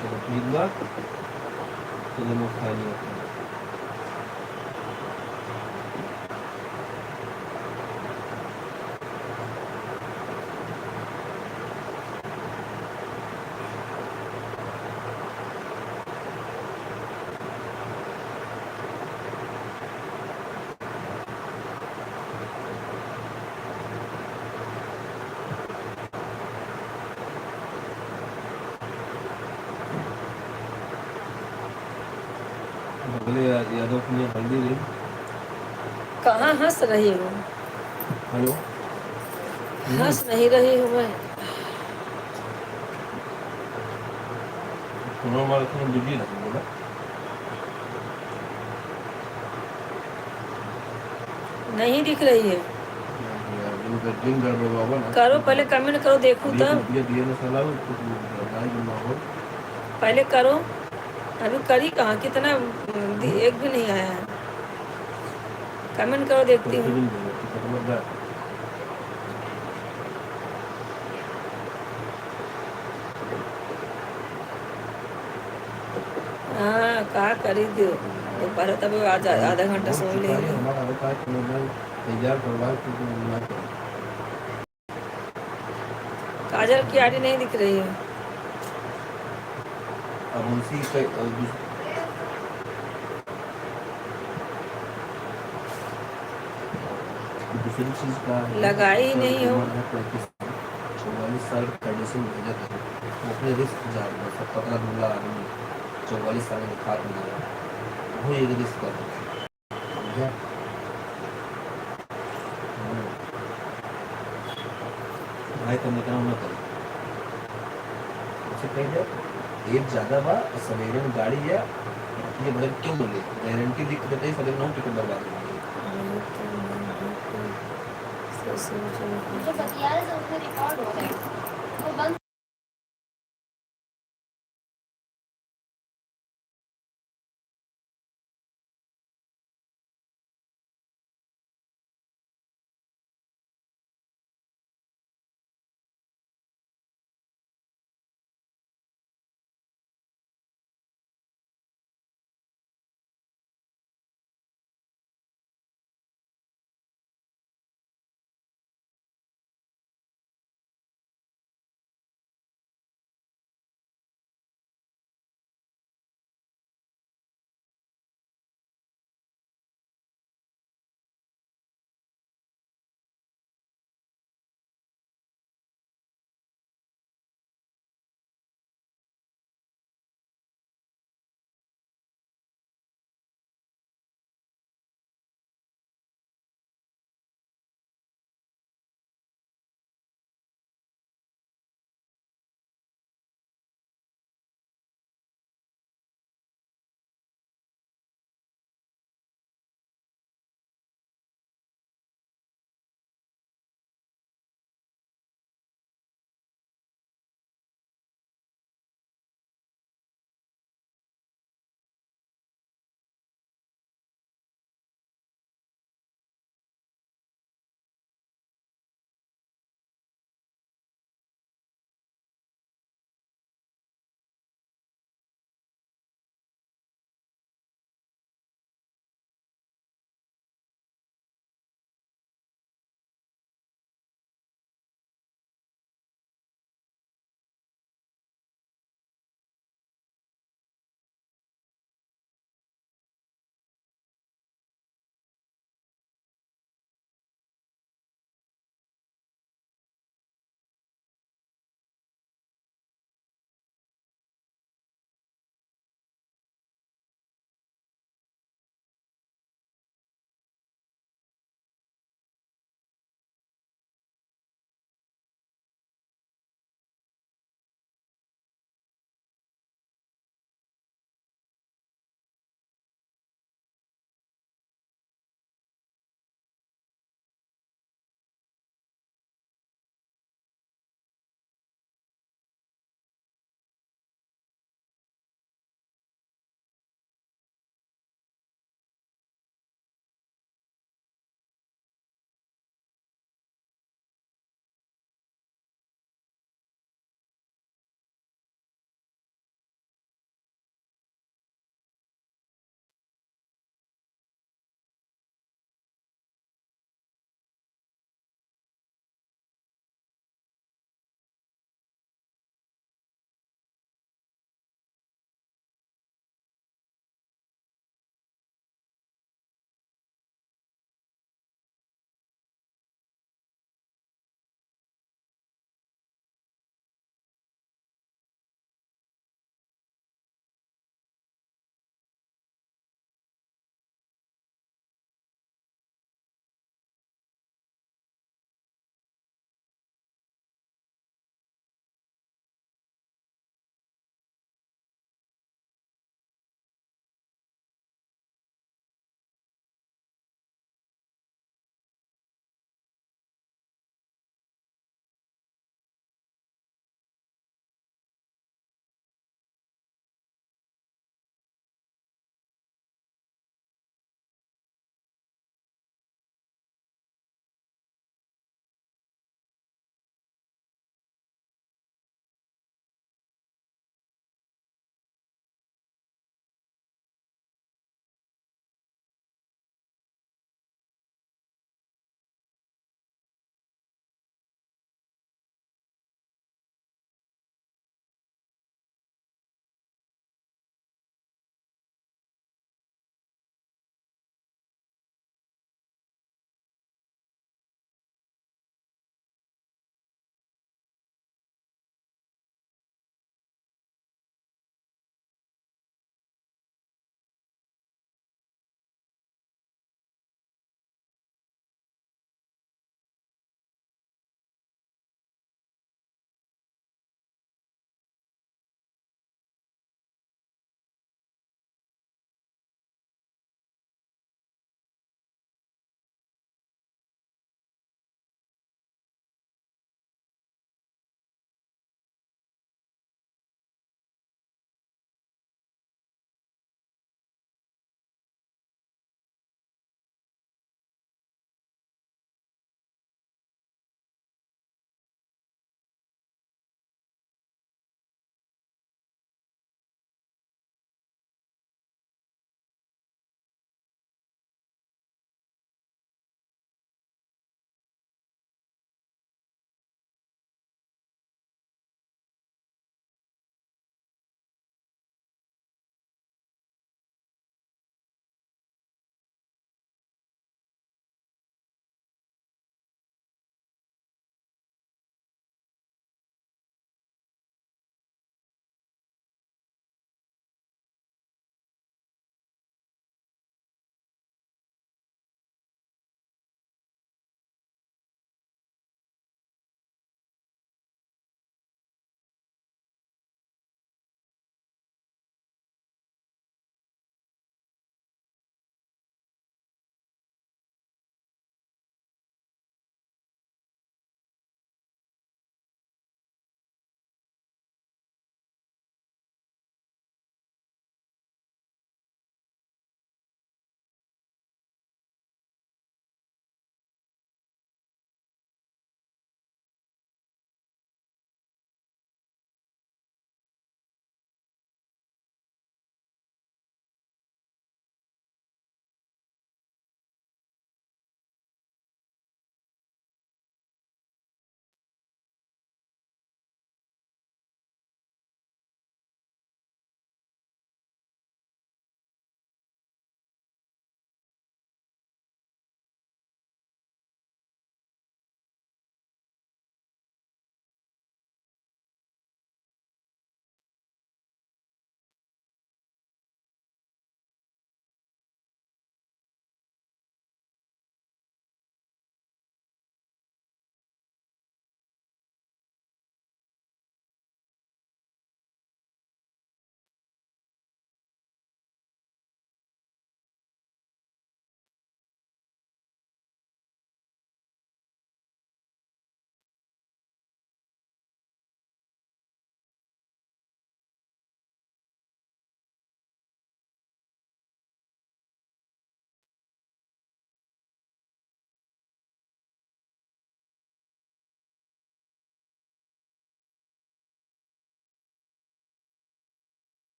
S5: चलो ठीक बात चलो मैं खा लिया अगले यादव की हल्दी गई
S1: कहाँ हंस रही हूँ?
S5: हेलो
S1: हंस नहीं रही हूँ मैं।
S5: सुनो हमारा थोड़ा बिजी लगा बोला
S1: नहीं दिख रही है।
S5: दिन गड़बड़ होगा ना
S1: करो पहले, कमेंट करो, देखूँ तब।
S5: ये दिए ना साला कुछ लड़ाई में माहौल
S1: पहले करो। अभी करी कहाँ, कितना एक भी नहीं आया है। कमेंट करो, देखती
S5: कैसे
S1: हूँ।
S5: दिन देगा कि खबरदार
S1: हाँ कहा करी दो दोपहर, तब आधा घंटा सो
S5: बहुत
S1: लेंगे।
S5: हमारा होता है कि मैं तैयार करवा के ना करें
S1: काजल की आड़ी नहीं दिख रही है।
S5: अब उसी का दूसरी चीज का
S1: लगाई ही नहीं हो।
S5: 44 साल कंडीशन भेजा था वो अपने रिस्क जा रहा है सब पतला दुबला आदमी 44 साल में खाद में गया वो एक रिस्क कर समझा भाई तुमने कहना ना करो उससे कह दे एज ज्यादा बा और सवेरे में गाड़ी है ये बड़े क्यों बोले गारंटी दिख देते ही सवेरे ना टिकट बर्बाद हो
S2: जो बतिया रहे थे उसमें रिकॉर्ड हो रहा है तो बंद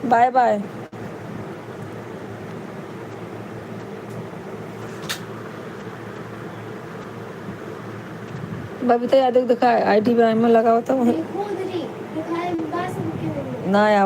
S1: बाय बाय। बबीता यादव दिखा आईडी में लगा होता
S2: देखो उधर ही दिखाए बस उनके
S1: ना यार।